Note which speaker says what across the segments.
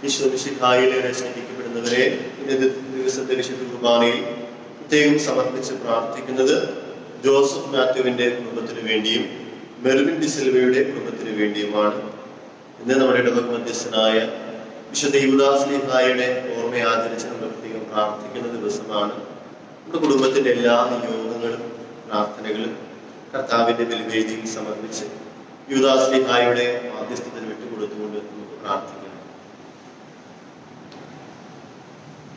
Speaker 1: ഈശോമിശിഹായിലെ സ്നേഹിക്കപ്പെടുന്നവരെ, ഇന്നത്തെ ദിവസത്തെ വിശുദ്ധ കുർബാനയിൽ പ്രത്യേകം സമർപ്പിച്ച് പ്രാർത്ഥിക്കുന്നത് ജോസഫ് മാത്യുവിന്റെ കുടുംബത്തിനു വേണ്ടിയും മെർവിൻ ഡിസിൽവയുടെ കുടുംബത്തിനു വേണ്ടിയുമാണ്. ഇന്ന് നമ്മുടെ ഇടവക മധ്യസ്ഥനായ വിശുദ്ധ യൂദാസ്ലീഹായുടെ ഓർമ്മ ആചരിച്ച് നമ്മൾ പ്രത്യേകം പ്രാർത്ഥിക്കുന്ന ദിവസമാണ്. നമ്മുടെ കുടുംബത്തിന്റെ എല്ലാ നിയോഗങ്ങളും പ്രാർത്ഥനകളും കർത്താവിന്റെ ബലിവേദിയിൽ സമർപ്പിച്ച് യൂദാസ്ലീഹായുടെ മാധ്യസ്ഥത്തിന് വിട്ടുകൊടുത്തുകൊണ്ട് നമുക്ക് പ്രാർത്ഥിക്കാം.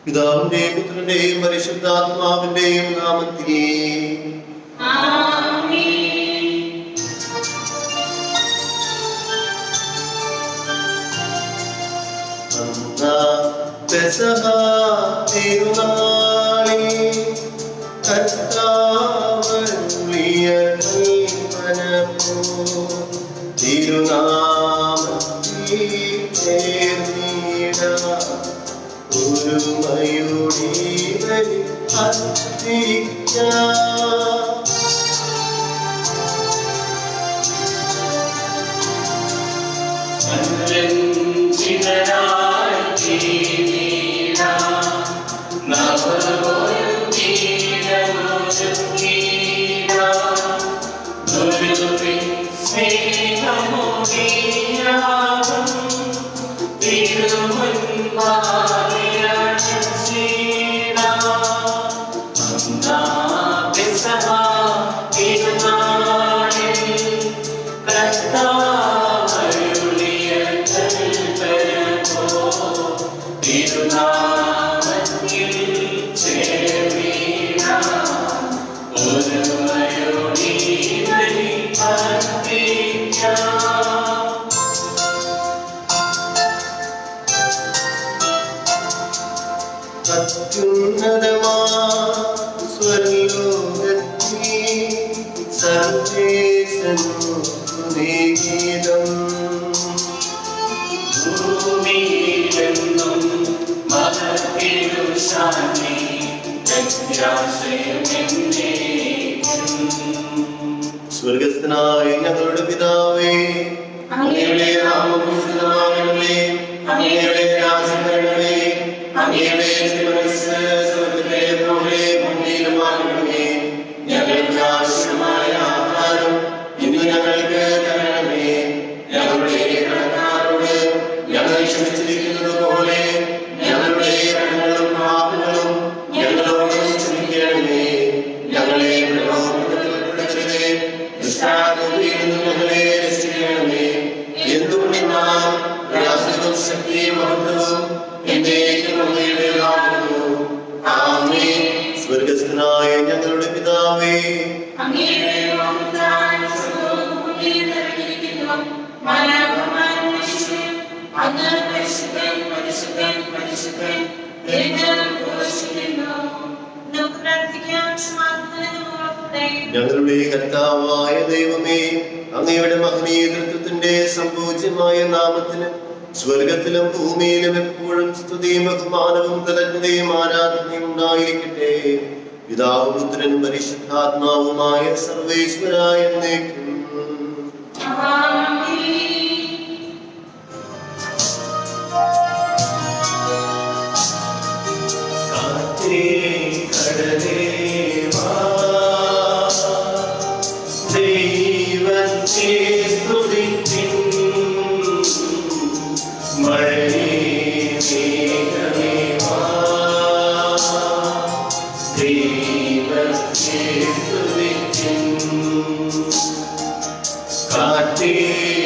Speaker 1: പിതാവിന്റെയും പുത്രന്റെയും പരിശുദ്ധാത്മാവിന്റെയും നാമത്തിൽ സ്വർഗസ്ഥനായ ഞങ്ങളുടെ പിതാവേ, അങ്ങയുടെ നാമം പൂജിതമാകണമേ, അങ്ങയുടെ രാജ്യം വരണമേ, അങ്ങയുടെ തിരുമനസ്സ് സ്വർഗ്ഗത്തിലെ പോലെ ഭൂമിയിലുമാകണമേ. ഞങ്ങൾക്ക് ആവശ്യമായ ആഹാരം ഇന്ന് ഞങ്ങൾക്ക് തരണമേ. ഞങ്ങളുടെ കടക്കാരോട് ഞങ്ങൾ ക്ഷമിച്ചിരിക്കുന്നത് പോലെ ഞങ്ങളുടെ കടങ്ങളും പാപങ്ങളും ഞങ്ങളോട് ക്ഷമിക്കണമേ. ഞങ്ങളെ ഞങ്ങളെ രക്ഷിക്കണമേ. എന്തുകൊണ്ടെന്നാൽ രാഷ്ട്രീയവും ശക്തിയും മഹത്വവും എന്നേക്കുമുള്ളതാകുന്നു. ആമേൻ. സ്വർഗ്ഗസ്ഥനായ ഞങ്ങളുടെ പിതാവേ, ഞങ്ങളുടെ കർത്താവായ ദൈവമേ, അങ്ങയുടെ മഹനീയത്വത്തിന്റെ സമ്പൂജ്യമായ നാമത്തിന് സ്വർഗത്തിലും ഭൂമിയിലും എപ്പോഴും സ്തുതിയും ബഹുമാനവും കൃതജ്ഞതയും ആരാധനയും ഉണ്ടായിരിക്കട്ടെ. പിതാവും പുത്രനും പരിശുദ്ധാത്മാവുമായ സർവേശ്വരായ എന്നേക്കും.
Speaker 2: Kati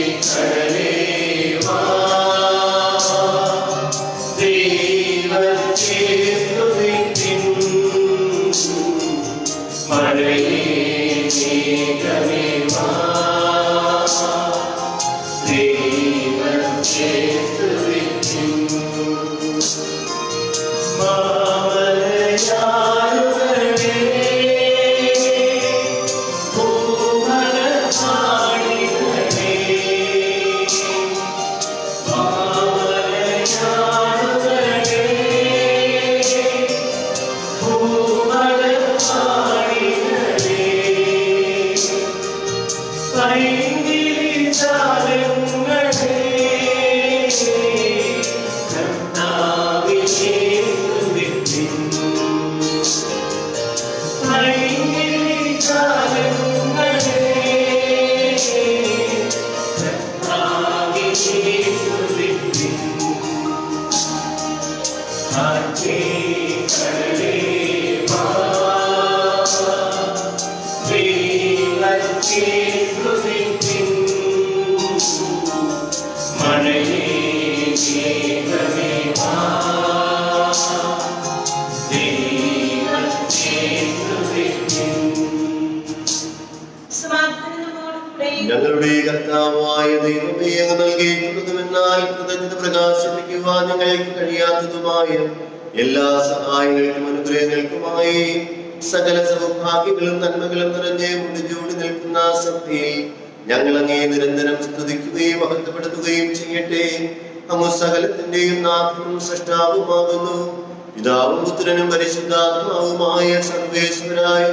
Speaker 1: ഞങ്ങളുടെ കർത്താവായ ദൈവമേ, അങ്ങ് നൽകിയിട്ടുള്ളതുമെന്നാൽ കൃതജ്ഞത പ്രകാശിപ്പിക്കുവാൻ ഞങ്ങൾക്ക് കഴിയാത്തതുമായ എല്ലാ സഹായങ്ങൾക്കും അനുഗ്രഹങ്ങൾക്കുമായി സകല സൗഭാഗ്യങ്ങളും നന്മകളും നിറഞ്ഞ് മുടിചൂടി നിൽക്കുന്ന സഭയിൽ ഞങ്ങൾ അങ്ങേ നിരന്തരം സ്തുതിക്കുകയും മഹത്വപ്പെടുത്തുകയും ചെയ്യട്ടെ. അങ്ങ് സകലത്തിന്റെയും നാഥനും സൃഷ്ടാവുമാകുന്നു. പിതാവും പുത്രനും പരിശുദ്ധാത്മാവുമായ സർവേശ്വരായ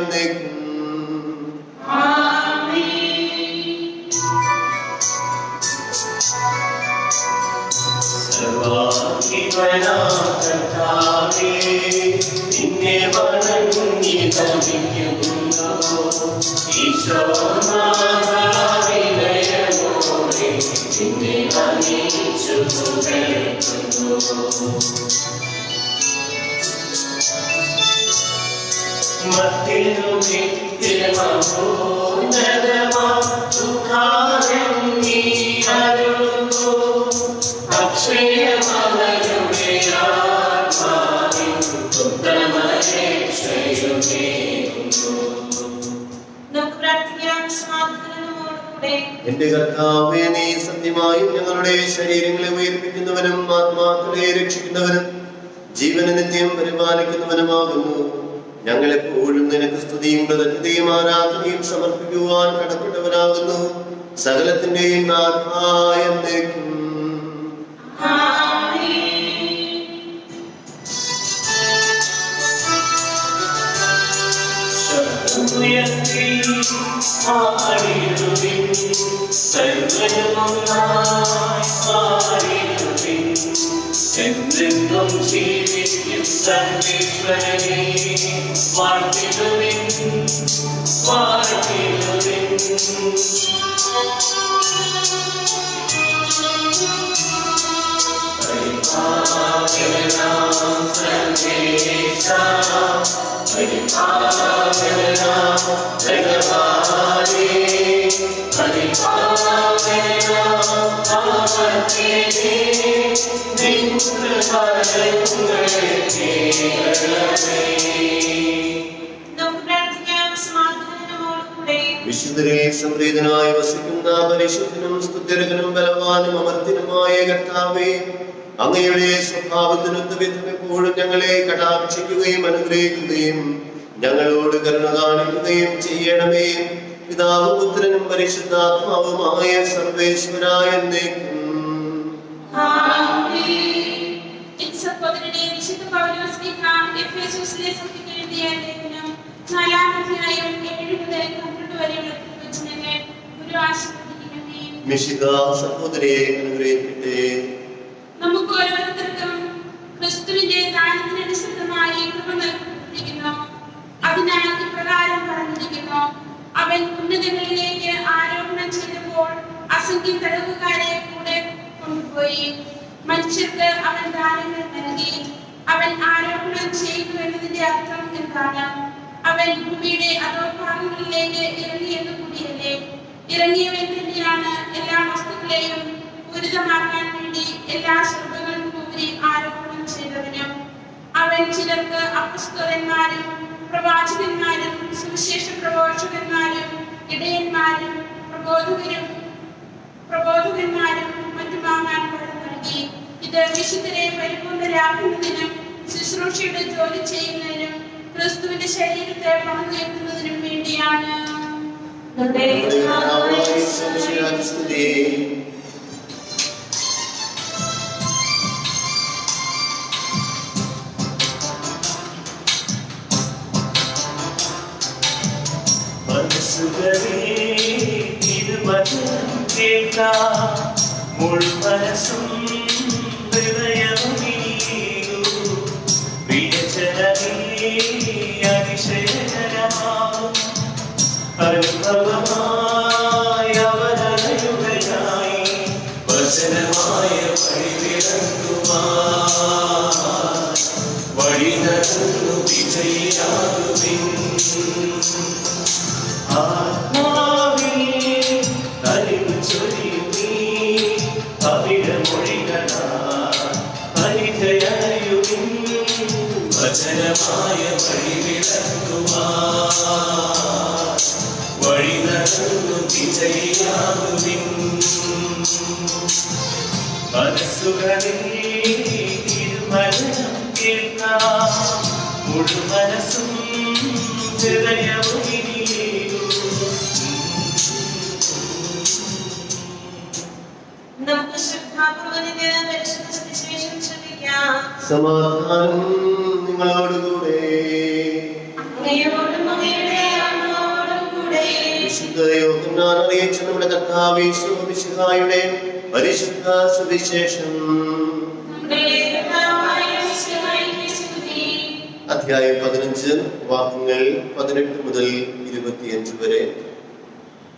Speaker 1: എന്റെ കർത്താവേ, നീ സത്യമായും ഞങ്ങളുടെ ശരീരങ്ങളെ ഉയർപ്പിക്കുന്നവനും ആത്മാക്കളെ രക്ഷിക്കുന്നവനും ജീവനെ നിത്യം പരിപാലിക്കുന്നവനുമാകുന്നു. ഞങ്ങളെപ്പോഴും നിനക്ക് സ്തുതിയും കൃതജ്ഞതയും ആരാധനയും സമർപ്പിക്കുവാൻ കടപ്പെട്ടവരാകുന്നു. സകലത്തിന്റെയും നാഥായ എന്നേക്കും.
Speaker 2: എന്തെന്നും ജീവിക്കും സർവീശ്വരനെ വാഴ്ത്തിടുവിൻ, വാഴ്ത്തിടുവിൻ. പരിപാലനാം സർവേശ, പരിപാലനാം ജഗവാനേ, പരിപാലനാം ആവർത്തിനേ, നിൻ കൃപകളെ കേൾക്കണമേ.
Speaker 1: വിശുദ്ധരിൽ സംപ്രീതനായി വസിക്കുന്ന പരിശുദ്ധനും സ്തുത്യർഹനും ബലവാനും അമർത്തിനുമായ കർത്താവേ, അങ്ങയുടെ സ്വഭാവത്തിനൊത്ത വിധം എപ്പോഴും ഞങ്ങളെ കടാക്ഷിക്കുകയും അനുഗ്രഹിക്കുകയും ഞങ്ങളോട് കരുണ കാണിക്കുകയും ചെയ്യണമേ. പിതാവും പുത്രനും പരിശുദ്ധാത്മാവുമായ സർവേശ്വരായ എന്നേക്കും. സഹോദരിയെ അനുഗ്രഹിക്കട്ടെ.
Speaker 3: നമുക്ക് ഓരോരുത്തർക്കും ക്രിസ്തുവിന്റെ ദാനത്തിനനുസൃതമായി കൃപ നൽകിയിരിക്കുന്നു. അതിനാൽ ഇപ്രകാരം പറഞ്ഞിരിക്കുന്നു: അവൻ ഉന്നതങ്ങളിലേക്ക് ആരോപണം ചെയ്തപ്പോൾ അസംഖ്യം തടവുകാരെ കൂടെ കൊണ്ടുപോയി. മനുഷ്യർക്ക് അവൻ ദാനങ്ങൾ നൽകി. അവൻ ആരോപണം ചെയ്യുന്നു എന്നതിന്റെ അർത്ഥം എന്താണ്? അവൻ ഭൂമിയുടെ അധോഭാഗങ്ങളിലേക്ക് ഇറങ്ങിയെന്ന് കൂടിയല്ലേ? ഇറങ്ങിയവൻ തന്നെയാണ് എല്ലാ വസ്തുക്കളെയും പൂരിതമാക്കാൻ വേണ്ടി എല്ലാ സ്വർഗ്ഗങ്ങൾക്കും ഉപരി ആരോപണം ചെയ്തവനും. അവൻ ചിലർക്ക് അപ്പസ്തോലന്മാരും പ്രവാചകന്മാരും സുവിശേഷ പ്രഘോഷകന്മാരും ഇടയന്മാരും പ്രബോധകന്മാരും മറ്റുമാകാൻ പറഞ്ഞു. പരിശുദ്ധരെ പരിപൂർണരാക്കുന്നതിനും ശുശ്രൂഷയുടെ ജോലി ചെയ്യുന്നതിനും ക്രിസ്തുവിന്റെ ശരീരത്തെ പണിതുയർത്തുന്നതിനും വേണ്ടിയാണ്.
Speaker 2: മുഴുമനസും ഹൃദയവും അതിശയകരമാകും അനുഭവമായ അവതരണയുകയായി വചനമായ വഴി നടന്നു വിജയിയാകുവിൻ. ആത്മാവിൽ അറിവ് ചൊരിയുമീ അവിടമൊഴികളാൽ പരിചയയുവിൻ. വചനമായ വഴി വിളങ്ങുവാൻ വഴി നടന്നു വിജയിയാകുവിൻ. മനസ്സുകളിൽ തിരുവചനം കേൾക്കാം, മുഴുമനസ്സും ഹൃദയവും
Speaker 3: നമുക്ക് ശ്രദ്ധാപൂർവ്വത്തിന്റെ പരിശുദ്ധ സുവിശേഷം ശ്രദ്ധിക്കാം.
Speaker 1: സമാധാനം നിങ്ങളോടുകൂടെ.
Speaker 3: അങ്ങയോടും അങ്ങയുടെ ആത്മാവോടും കൂടെ.
Speaker 1: വിശുദ്ധ യോഹന്നാൻ അറിയിച്ച നമ്മുടെ കർത്താവ് യേശു മിശിഹായുടെ പരിശുദ്ധ സുവിശേഷം. അധ്യായം 15 വാക്യങ്ങൾ 18 മുതൽ 25 വരെ.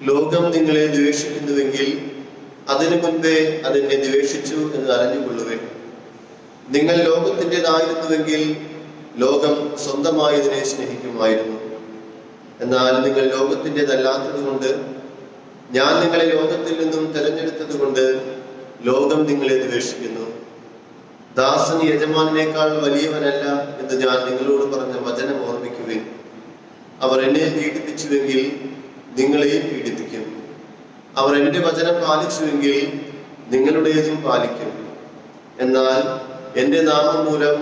Speaker 1: ലോകം നിങ്ങളെ ദ്വേഷിക്കുന്നുവെങ്കിൽ അതിനു മുൻപേ അതെന്നെ ദ്വേഷിച്ചു എന്ന് അറിഞ്ഞുകൊള്ളുവൻ. നിങ്ങൾ ലോകത്തിൻ്റെതായിരുന്നുവെങ്കിൽ ലോകം സ്വന്തമായതിനെ സ്നേഹിക്കുമായിരുന്നു. എന്നാൽ നിങ്ങൾ ലോകത്തിൻ്റെതല്ലാത്തത് കൊണ്ട്, ഞാൻ നിങ്ങളെ ലോകത്തിൽ നിന്നും തെരഞ്ഞെടുത്തത് കൊണ്ട് ലോകം നിങ്ങളെ ദ്വേഷിക്കുന്നു. ദാസൻ യജമാനേക്കാൾ വലിയവനല്ല എന്ന് ഞാൻ നിങ്ങളോട് പറഞ്ഞ വചനം ഓർമ്മിക്കുവിൻ. അവർ എന്നെ പീഡിപ്പിച്ചുവെങ്കിൽ നിങ്ങളെയും പീഡിപ്പിക്കും. അവർ എന്റെ വചനം പാലിച്ചുവെങ്കിൽ നിങ്ങളുടേതും പാലിക്കും. എന്നാൽ എന്റെ നാമം മൂലം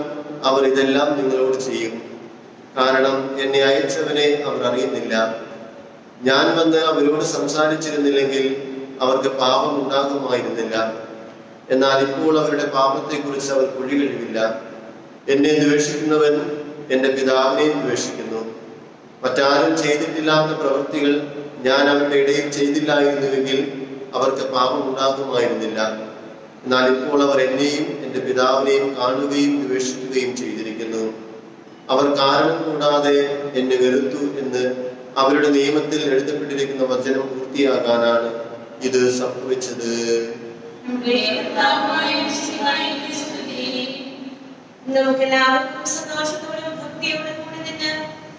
Speaker 1: അവർ ഇതെല്ലാം നിങ്ങളോട് ചെയ്യും. കാരണം എന്നെ അയച്ചവനെ അവർ അറിയുന്നില്ല. ഞാൻ വന്ന് അവരോട് സംസാരിച്ചിരുന്നില്ലെങ്കിൽ അവർക്ക് പാപം ഉണ്ടാകുമായിരുന്നില്ല. എന്നാൽ ഇപ്പോൾ അവരുടെ പാപത്തെക്കുറിച്ച് അവർ കുഴി കഴിവില്ല. എന്നെ ദ്വേഷിക്കുന്നവൻ എന്റെ പിതാവിനെയും ദ്വേഷിക്കുന്നു. മറ്റാരും ചെയ്തിട്ടില്ലാത്ത പ്രവൃത്തികൾ ഞാൻ അവരുടെ ഇടയിൽ ചെയ്തില്ലായിരുന്നുവെങ്കിൽ അവർക്ക് പാപം ഉണ്ടാകുമായിരുന്നില്ല. എന്നാൽ ഇപ്പോൾ അവർ എന്നെയും എന്റെ പിതാവിനെയും കാണുകയും ദ്വേഷിക്കുകയും ചെയ്തിരിക്കുന്നു. അവർ കാരണം കൂടാതെ എന്നെ വെറുത്തു എന്ന് അവരുടെ നിയമത്തിൽ എഴുതപ്പെട്ടിരിക്കുന്ന വചനം പൂർത്തിയാകാനാണ് ഇത് സംഭവിച്ചത്.
Speaker 3: നമുക്കെല്ലാവർക്കും സന്തോഷത്തോടും ഭക്തിയോടും കൂടി നിന്ന്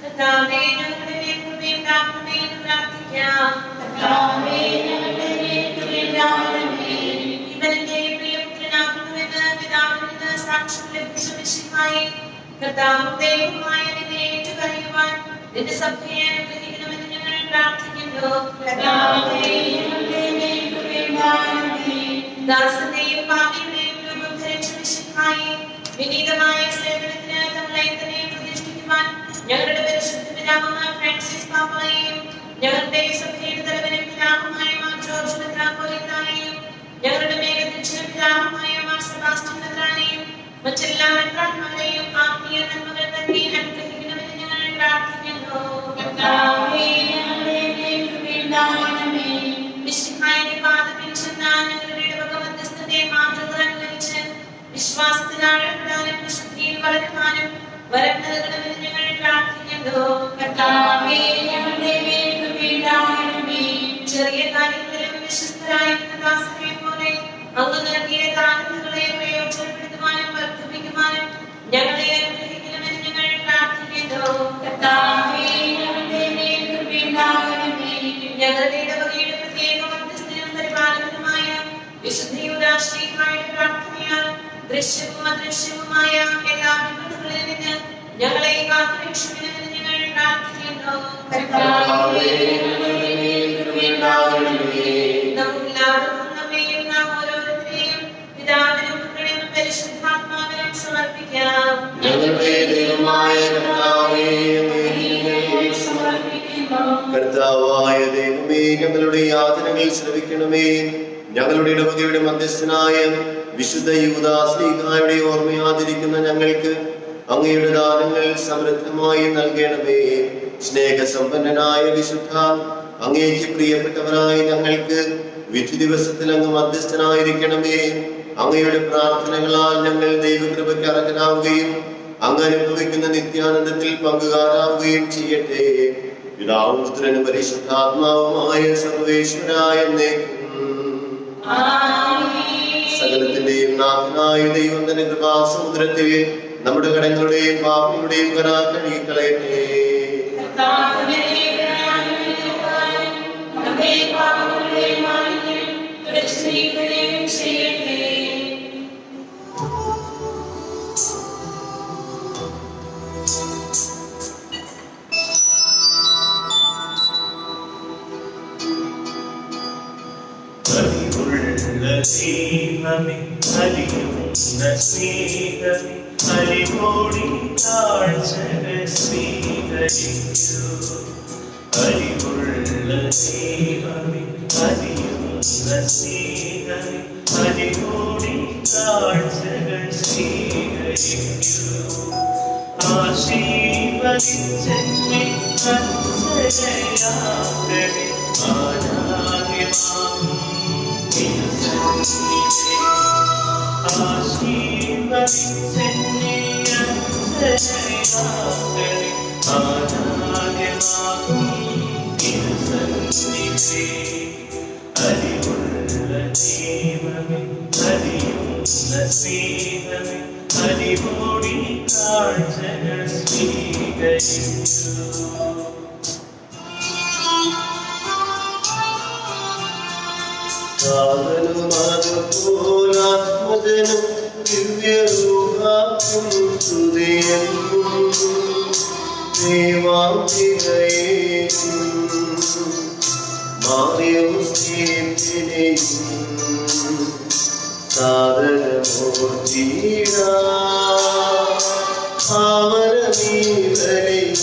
Speaker 3: കർത്താവേ ഞങ്ങളുടെ മേൽ കൃപയും കാരുണ്യവും പ്രാർത്ഥിക്കാം. കർത്താവേ ഞങ്ങളുടെ മേൽ കൃപയും കാരുണ്യവും ഇവന്റെ പ്രിയപുത്രനാകുന്നുവെന്ന് പിതാവിൽ നിന്ന് സാക്ഷ്യം ലഭിച്ച മിശിഹായേ, കർത്താവും ദൈവവുമായ നിന്നെ ഏറ്റുപറയുവാൻ നിന്റെ സഭയെ അനുഗ്രഹിക്കണമെന്ന് ഞങ്ങൾ പ്രാർത്ഥിക്കുന്നു. കർത്താവേ ഞങ്ങളുടെ മേൽ കൃപയും കാരുണ്യവും ദാസന്റെയും പാപിയുടെയും രൂപം ധരിച്ച മിശിഹായേ, വിനീതമായ സേവനത്തിന് നമ്മളെ തന്നെ പ്രതിഷ്ഠിക്കുവാൻ ഞങ്ങളുടെ പരിശുദ്ധ പിതാവായ ഫ്രാൻസിസ് പാപ്പായെയും ഞങ്ങളുടെ സഭയുടെ തലവനും പിതാവുമായ മാർ ജോർജ് മെത്രാപ്പോലീത്തായെയും ഞങ്ങളുടെ മേലധ്യക്ഷ പിതാവുമായ മാർ സെബാസ്റ്റ്യൻ മെത്രാനെയും മറ്റെല്ലാ മെത്രാന്മാരെയും ആത്മീയ നന്മകൾ തന്നെ അനുഗ്രഹിക്കണമെന്ന് ഞങ്ങൾ പ്രാർത്ഥിക്കുന്നു. കർത്താവേ ഞങ്ങളുടെ മേൽ കൃപയുണ്ടാകണമേ. മിശിഹായുടെ പാദത്തിൽ ചെന്നാൽ ഞങ്ങളുടെ ഇടവക മധ്യസ്ഥതയെ മാതൃക അനുകരിച്ച് വിശ്വാസത്തിൽ ആഴപ്പെടാനും വിശുദ്ധിയിൽ വളരുവാനും വരം നൽകണമെന്ന് ഞങ്ങൾ പ്രാർത്ഥിക്കുന്നു. കർത്താവേ ഞങ്ങളുടെ മേൽ കൃപയുണ്ടാകണമേ. ചെറിയ കാര്യങ്ങളിലും വിശ്വസ്തരായിരുന്ന ദാസനെ പോലെ അങ്ങ് നൽകിയ താലന്തുകളെ പ്രയോജനപ്പെടുത്തുവാനും വർദ്ധിപ്പിക്കുവാനും ഞങ്ങളെ അനുഗ്രഹിക്കണമെന്ന് ഞങ്ങൾ പ്രാർത്ഥിക്കുന്നു. കർത്താവേ ഞങ്ങളുടെ മേൽ കൃപയുണ്ടാകണമേ. ഞങ്ങളുടെ ഇടവകയുടെ പ്രത്യേക മധ്യസ്ഥനും പരിപാലകനുമായ വിശുദ്ധ പ്രാർത്ഥനയാൽ ദൃശ്യവും അദൃശ്യവുമായ എല്ലാ വിപത്തുകളിൽ നിന്ന് ഞങ്ങളെ കാത്തുരക്ഷിക്കണമെന്ന് ഞങ്ങൾ പ്രാർത്ഥിക്കുന്നു. നമുക്കെല്ലാവർക്കും നമ്മെയും നാം ഓരോരുത്തരെയും പിതാവിനും പുത്രനും പരിശുദ്ധ
Speaker 1: കർത്താവായ ദൈവമേ, ഞങ്ങളുടെ യാതനകൾ ശ്രവിക്കണമേ. ഞങ്ങളുടെ ഇടവകയുടെ മധ്യസ്ഥനായ വിശുദ്ധ യൂദാശ്ലീഹായുടെ ഓർമ്മയാതിരിക്കുന്ന ഞങ്ങൾക്ക് അങ്ങയുടെ ദാനങ്ങൾ സമൃദ്ധമായി നൽകണമേ. സ്നേഹസമ്പന്നനായ വിശുദ്ധ, അങ്ങേക്ക് പ്രിയപ്പെട്ടവരായ ഞങ്ങൾക്ക് വിധി ദിവസത്തിൽ അങ്ങ് മധ്യസ്ഥനായിരിക്കണമേ. അങ്ങയുടെ പ്രാർത്ഥനകളാൽ ഞങ്ങൾ ദൈവകൃപയ്ക്ക് അർഹരാവുകയും അങ്ങ് അനുഭവിക്കുന്ന നിത്യാനന്ദത്തിൽ പങ്കുകാരാവുകയും ചെയ്യട്ടെ. പിതാവും പുത്രനും പരിശുദ്ധാത്മാവുമായ സർവേശ്വരായ സകലത്തിന്റെയും നാഥനായ ദൈവം തന്റെ കൃപാസമുദ്രത്തിൽ നമ്മുടെ കടങ്ങളുടെയും പാപങ്ങളുടെയും കര കഴുകിക്കളയട്ടെ.
Speaker 2: ദൈവമേ, അലിയുന്ന സ്നേഹമേ, അലിവോടി താഴ്ചകൾ സ്വീകരിക്കൂ. അലിവുള്ള ദൈവമേ, അലിയുന്ന സ്നേഹമേ, അലിവോടി താഴ്ചകൾ സ്വീകരിക്കൂ. ആശീർവദിച്ചെന്നെ അച്ഛനയാക്കണേ, ആരാധ്യമാകും ആശീർവദിച്ചെന്നെ അച്ഛനയാക്കണേ, ആരാധ്യമാകും തിരുസന്നിധി. അലിവുള്ള ദൈവമേ, അലിയുന്ന സ്നേഹമേ, അലിവോടി കാഴ്ചകൾ സ്വീകരിക്കൂ.
Speaker 1: സാധനമാകുപോലാത്മജനും ദിവ്യരൂപാക്കും സ്തുതിയെന്നും ദേവാംബികയെയും മാറിയോസ്തീനെയും സാധനമൂർത്തിയിടാ ഭാവനമീവരെയും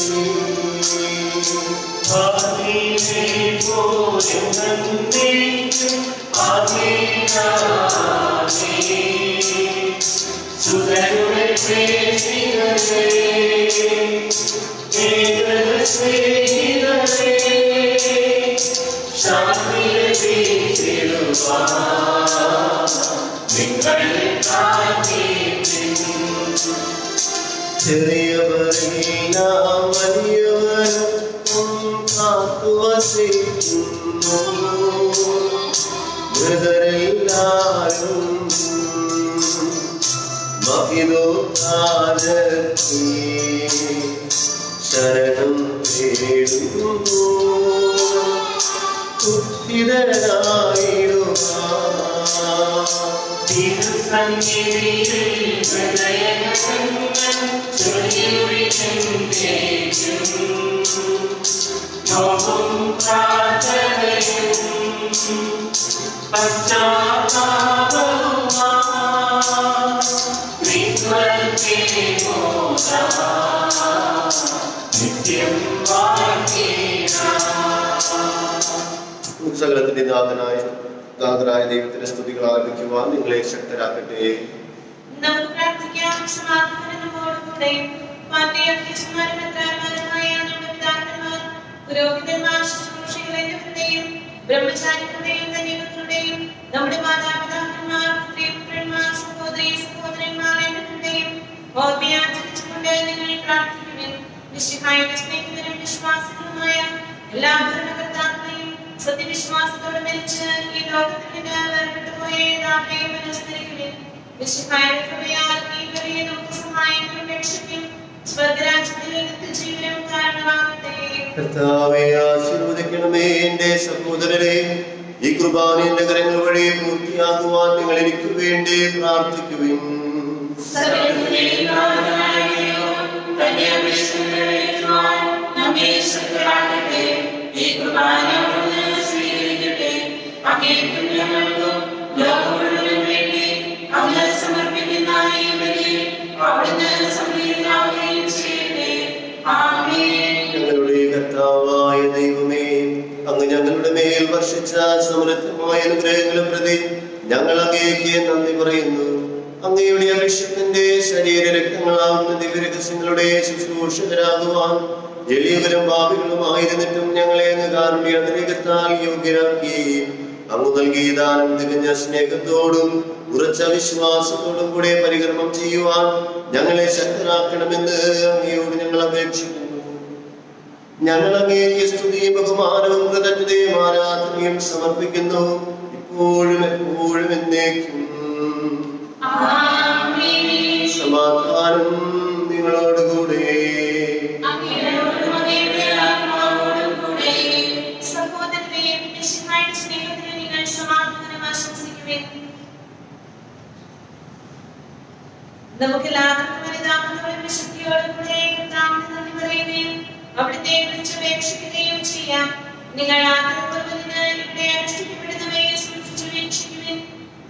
Speaker 1: ചെറിയവരെല്ലാം വലിയവരും കാത്തുവസിക്കുന്നു. മൃതരെല്ലാരും മഹിതോദ്ധാരത്തിൽ ശരണം തേടുന്നു. ഉദ്ധിതരായിടുക സകലത്തിന്റെ നാഥനായ ദൈവത്തിന്റെ സ്തുതികൾ ആലപിക്കുവാൻ നിങ്ങളെ ശക്തരാക്കട്ടെ.
Speaker 3: നമുക്ക് പ്രാർത്ഥിക്കാം. സമാധാനം നമ്മോടുകൂടെ. പുരോഹിതന്മാർ, ശുശ്രൂഷികളെയും ബ്രഹ്മചാരികളുടെയും കന്യകകളുടെയും നമ്മുടെ മാതാപിതാക്കന്മാർ, പുത്രന്മാർ, സഹോദരി സഹോദരന്മാർ എന്നിവരുടെയും ഓർമ്മയാചരിച്ചുകൊണ്ട് നിങ്ങൾ പ്രാർത്ഥിക്കുവിൻ. മിശിഹായുടെ സ്നേഹിതരും വിശ്വാസികളുമായ എല്ലാ ഭരണകർത്താക്കളെയും സത്യവിശ്വാസത്തോടെ മരിച്ച് ഈ ലോകത്തിൽ നിന്ന് വേർപെട്ടുപോയ എല്ലാവരെയും അനുസ്മരിക്കുവിൻ. മിശിഹായുടെ കൃപയാൽ ഈ വലിയ നമുക്ക് സഹായങ്ങളും രക്ഷയ്ക്കും സ്വർഗ്ഗരാജ്യത്തിൽ നിത്യജീവനും കാരണമാകട്ടെ.
Speaker 1: കർത്താവേ, ആശീർവദിക്കണമേ. എന്റെ സഹോദരരെ, ഈ കുർബാന എന്റെ കരങ്ങൾ വഴി പൂർത്തിയാക്കുവാൻ നിങ്ങൾ എനിക്ക് വേണ്ടി പ്രാർത്ഥിക്കുവിൻ. ഞങ്ങളുടെ കർത്താവായ ദൈവമേ, വർഷിച്ച സമൃദ്ധമായ അനുഗ്രഹങ്ങളും പ്രതി ഞങ്ങൾ അങ്ങേക്ക് നന്ദി പറയുന്നു. അങ്ങയുടെ അഭിഷേകത്തിന്റെ ശരീര രക്തങ്ങളാകുന്ന ദിവ്യരഹസ്യങ്ങളുടെ ശുശ്രൂഷകരാകുവാൻ എളിയവരും പാപികളുമായിരുന്നിട്ടും ഞങ്ങളെ അങ്ങ് കാരുണ്യ അനുഗ്രഹത്താൽ യോഗ്യരാക്കി. അങ്ങ് നൽകിയ ദാനം തികഞ്ഞ സ്നേഹത്തോടും ഉറച്ച വിശ്വാസത്തോടും കൂടെ പരികർമ്മം ചെയ്യുവാൻ ഞങ്ങളെ ശക്തരാക്കണമെന്ന് അങ്ങയോട് ഞങ്ങൾ അപേക്ഷിക്കുന്നു. ഞങ്ങൾ അങ്ങേക്ക് സ്തുതിയും ബഹുമാനവും കൃതജ്ഞതയും ആരാധനയും സമർപ്പിക്കുന്നു, ഇപ്പോഴും എപ്പോഴും എന്നേക്കും. സമാധാനം നിങ്ങളോടുകൂടെ.
Speaker 3: നമുക്കെല്ലാവർക്കും വലുതാകുന്നവരുടെ ശക്തിയോടും കൂടെ കർത്താവിന് നന്ദി പറയുകയും അവിടുത്തെ വിളിച്ചപേക്ഷിക്കുകയും ചെയ്യാം. നിങ്ങൾ ആഗ്രഹപൂർവ്വത്തിന് ഇവിടെ അനുഷ്ഠിക്കപ്പെടുന്നവയെ സൂക്ഷിച്ചു വീക്ഷിക്കുവിൻ.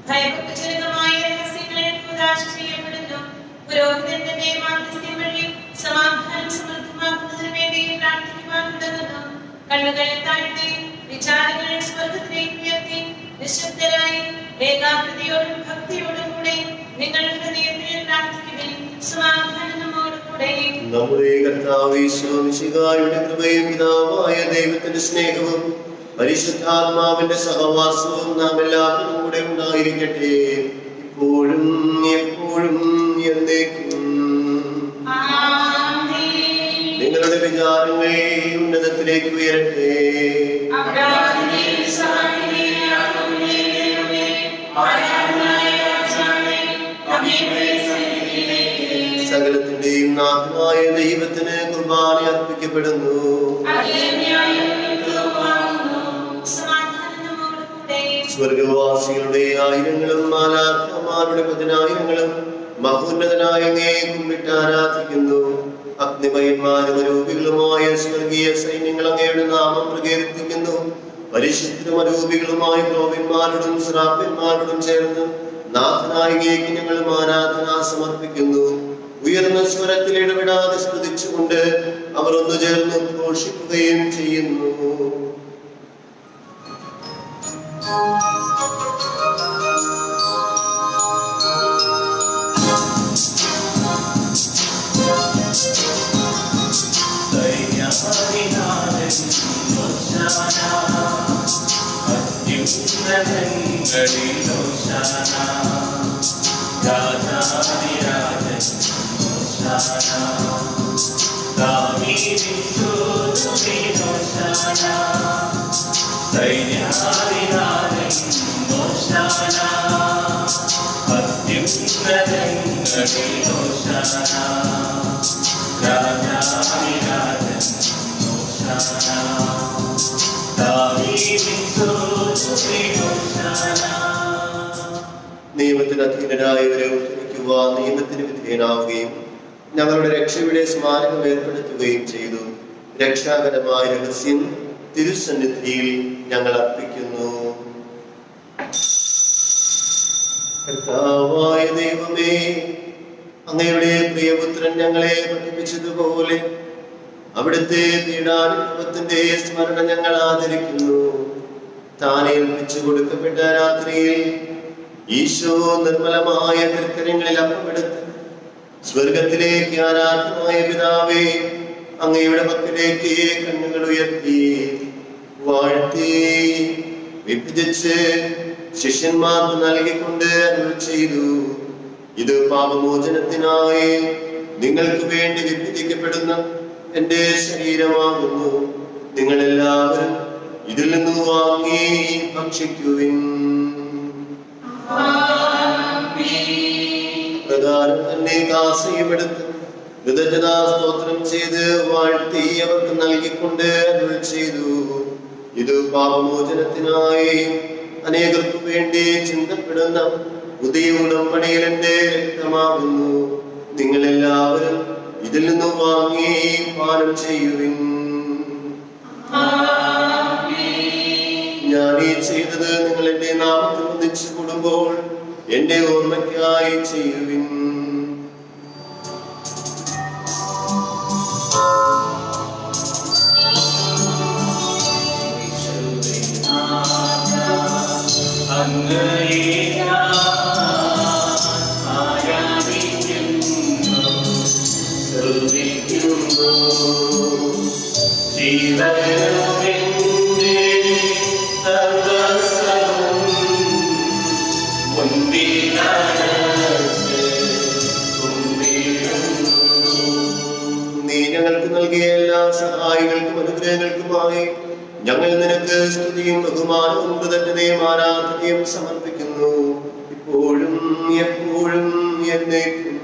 Speaker 3: ഭയഭക്തജനകമായ രഹസ്യങ്ങൾ പ്രകാശ ചെയ്യപ്പെടുന്നു. പുരോഹിതൻ തന്റെ മാധ്യസ്ഥ്യം വഴി സമാധാനം സമൃദ്ധമാക്കുന്നതിന് വേണ്ടി പ്രാർത്ഥിക്കുവാൻ തുടങ്ങുന്നു. കണ്ണുകൾ താഴ്ത്തി വിചാരങ്ങൾ സ്വർഗത്തിലേക്ക് ഉയർത്തി നിശബ്ദരായി ഏകാഗ്രതയോടും ഭക്തിയോടും കൂടെ നിങ്ങൾ ഹൃദയത്തിൽ പ്രാർത്ഥിക്കുവിൻ. സമാധാനം നമ്മോടുകൂടെ.
Speaker 1: നമ്മുടെ കർത്താവ് യേശു മിശിഹായുടെ കൃപയും പിതാവായ ദൈവത്തിന്റെ സ്നേഹവും പരിശുദ്ധാത്മാവിന്റെ സഹവാസവും നാം എല്ലാവരും കൂടെ ഉണ്ടായിരിക്കട്ടെ, ഇപ്പോഴും എപ്പോഴും എന്നേക്കും. നിങ്ങളുടെ വിചാരങ്ങൾ ഉന്നതത്തിലേക്ക് ഉയരട്ടെ. സകലത്തിന്റെയും നാഥനായ ദൈവത്തിന് കുർബാന അർപ്പിക്കപ്പെടുന്നു. സ്വർഗവാസികളുടെ ആയിരങ്ങളും മാലാഖമാരുടെ പതിനായിരങ്ങളും മഹോന്നതനായ അങ്ങയെ കുമ്പിട്ട് ആരാധിക്കുന്നു. അഗ്നിമയന്മാരും അരൂപികളുമായ സ്വർഗീയ സൈന്യങ്ങൾ അങ്ങയുടെ നാമം പ്രകീർത്തിക്കുന്നു. പരിശുദ്ധരും അരൂപികളുമായ ക്രോവന്മാരോടും ശ്രാപ്യന്മാരോടും ചേർന്ന് നാഥനായ അങ്ങേക്ക് ഞങ്ങൾ ആരാധന സമർപ്പിക്കുന്നു. ഉയർന്ന സ്വരത്തിൽ ഇടപെടാതെ സ്തുതിച്ചുകൊണ്ട് അവർ ഒന്നു ചേർന്ന് ഘോഷിക്കുകയും ചെയ്യുന്നു. നിയമത്തിന് അധീനരായവരെ ഉദ്ധരിക്കുവാൻ നിയമത്തിന് വിധേയനാവുകയും ഞങ്ങളുടെ രക്ഷയുടെ സ്മാരകം ഏർപ്പെടുത്തുകയും ചെയ്തു. രക്ഷാകരമായ രഹസ്യം തിരുസന്നിധിയിൽ ഞങ്ങൾ അർപ്പിക്കുന്നു. കർത്താവായ ദൈവമേ, അങ്ങയുടെ പ്രിയപുത്രൻ ഞങ്ങളെ പഠിപ്പിച്ചതുപോലെ അവിടുത്തെ പീഡാനുഭവത്തിന്റെ സ്മരണ ഞങ്ങൾ ആദരിക്കുന്നു. താൻ ഏൽപ്പിച്ചു കൊടുക്കപ്പെട്ട രാത്രിയിൽ ഈശോ നിർമ്മലമായ തൃക്കരങ്ങളിൽ അപ്പമെടുത്ത് സ്വർഗത്തിലേക്ക് ആരാധനായ പിതാവേ അങ്ങയുടെ പക്കലേക്ക് കണ്ണുകൾ ഉയർത്തി വാഴ്ത്തി വിഭജിച്ച് ശിഷ്യന്മാർക്ക് നൽകിക്കൊണ്ട് അരുൾ ചെയ്തു, ഇത് പാപമോചനത്തിനായി നിങ്ങൾക്ക് വേണ്ടി വിഭജിക്കപ്പെടുന്ന എന്റെ ശരീരമാകുന്നു. നിങ്ങളെല്ലാവരും ഇതിൽ നിന്ന് വാങ്ങി ഭക്ഷിക്കുവിൻ. പ്രകാരം തന്നെ കാസയുമെടുത്ത് കൃതജ്ഞതാ സ്തോത്രം ചെയ്ത് വാഴ്ത്തി അവർക്ക് നൽകിക്കൊണ്ട് അരുൾ ചെയ്തു, ഇത് പാപമോചനത്തിനായി അനേകർക്കു വേണ്ടി ചിന്തപ്പെടുന്ന പുതിയ ഉടമ്പടിയിൽ എന്റെ രക്തമാകുന്നു. നിങ്ങളെല്ലാവരും ഇതിൽ നിന്ന് വാങ്ങി പാനം ചെയ്യുവിൻ. ഞാൻ ഈ ചെയ്തത് നിങ്ങൾ എന്റെ നാമത്തിൽ ഒന്നിച്ചു കൂടുമ്പോൾ എന്റെ ഓർമ്മയ്ക്കായി ചെയ്യുവിൻ.
Speaker 2: ആ
Speaker 1: ഞങ്ങൾക്ക് നൽകിയ എല്ലാ സഹായങ്ങൾക്കും അനുഗ്രഹങ്ങൾക്കുമായി ഞങ്ങൾ നിനക്ക് സ്തുതിയും ബഹുമാനവും കൃതജ്ഞതയും ആരാധനയും സമർപ്പിക്കുന്നു, ഇപ്പോഴും എപ്പോഴും എന്നേക്കും.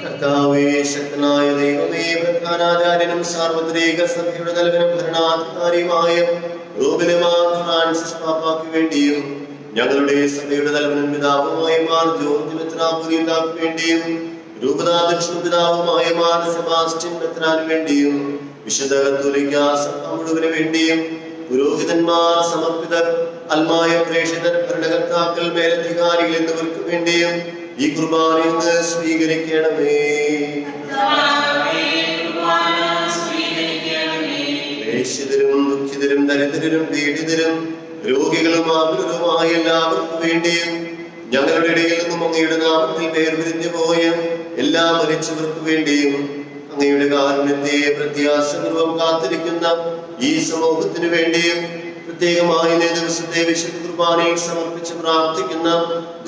Speaker 1: കർത്താവേ, ശക്തനായ ദൈവമേ, പ്രധാനാചാര്യനും സാർവത്രിക സഭയുടെ തലവനും ഭരണാധികാരിയുമായ റോബിലെ മാർ ഫ്രാൻസിസ് പാപ്പാക്ക് വേണ്ടിയും ഞങ്ങളുടെ സഭയുടെ തലവനും പിതാവുമായ മാർ ജോർജ് മെത്രാപ്പൊലീത്താക്ക് വേണ്ടിയും രൂപതാധ്യക്ഷ പിതാവുമായ മാർ സെബാസ്റ്റ്യൻ മെത്രാന് വേണ്ടിയും വിശുദ്ധ കത്തോലിക്ക സഭ മുഴുവന് വേണ്ടിയും പുരോഹിതന്മാർ, സമർപ്പിതർ, അൽമായ പ്രേക്ഷിതർ, ഭരണകർത്താക്കൾ, മേലധികാരികൾ എന്നിവർക്ക് വേണ്ടിയും ഈ കുർബാനയിൽ നിന്ന് സ്വീകരിക്കണമേ. ക്ലേശിതരും ദുഃഖിതരും ദരിദ്രരും പീഡിതരും രോഗികളും ആകുലരുമായ എല്ലാവർക്കും വേണ്ടിയും ഞങ്ങളുടെ ഇടയിൽ നിന്നും അങ്ങയുടെ നാമത്തിൽ വേർപിരിഞ്ഞു പോയ എല്ലാ മരിച്ചവർക്ക് വേണ്ടിയും അങ്ങയുടെ കാരുണ്യത്തെ പ്രത്യാശപൂർവം കാത്തിരിക്കുന്ന ഈ സമൂഹത്തിന് വേണ്ടിയും പ്രത്യേകമായി ദിവസത്തെ വിശുദ്ധ കുർബാനയിൽ സമർപ്പിച്ച് പ്രാർത്ഥിക്കുന്ന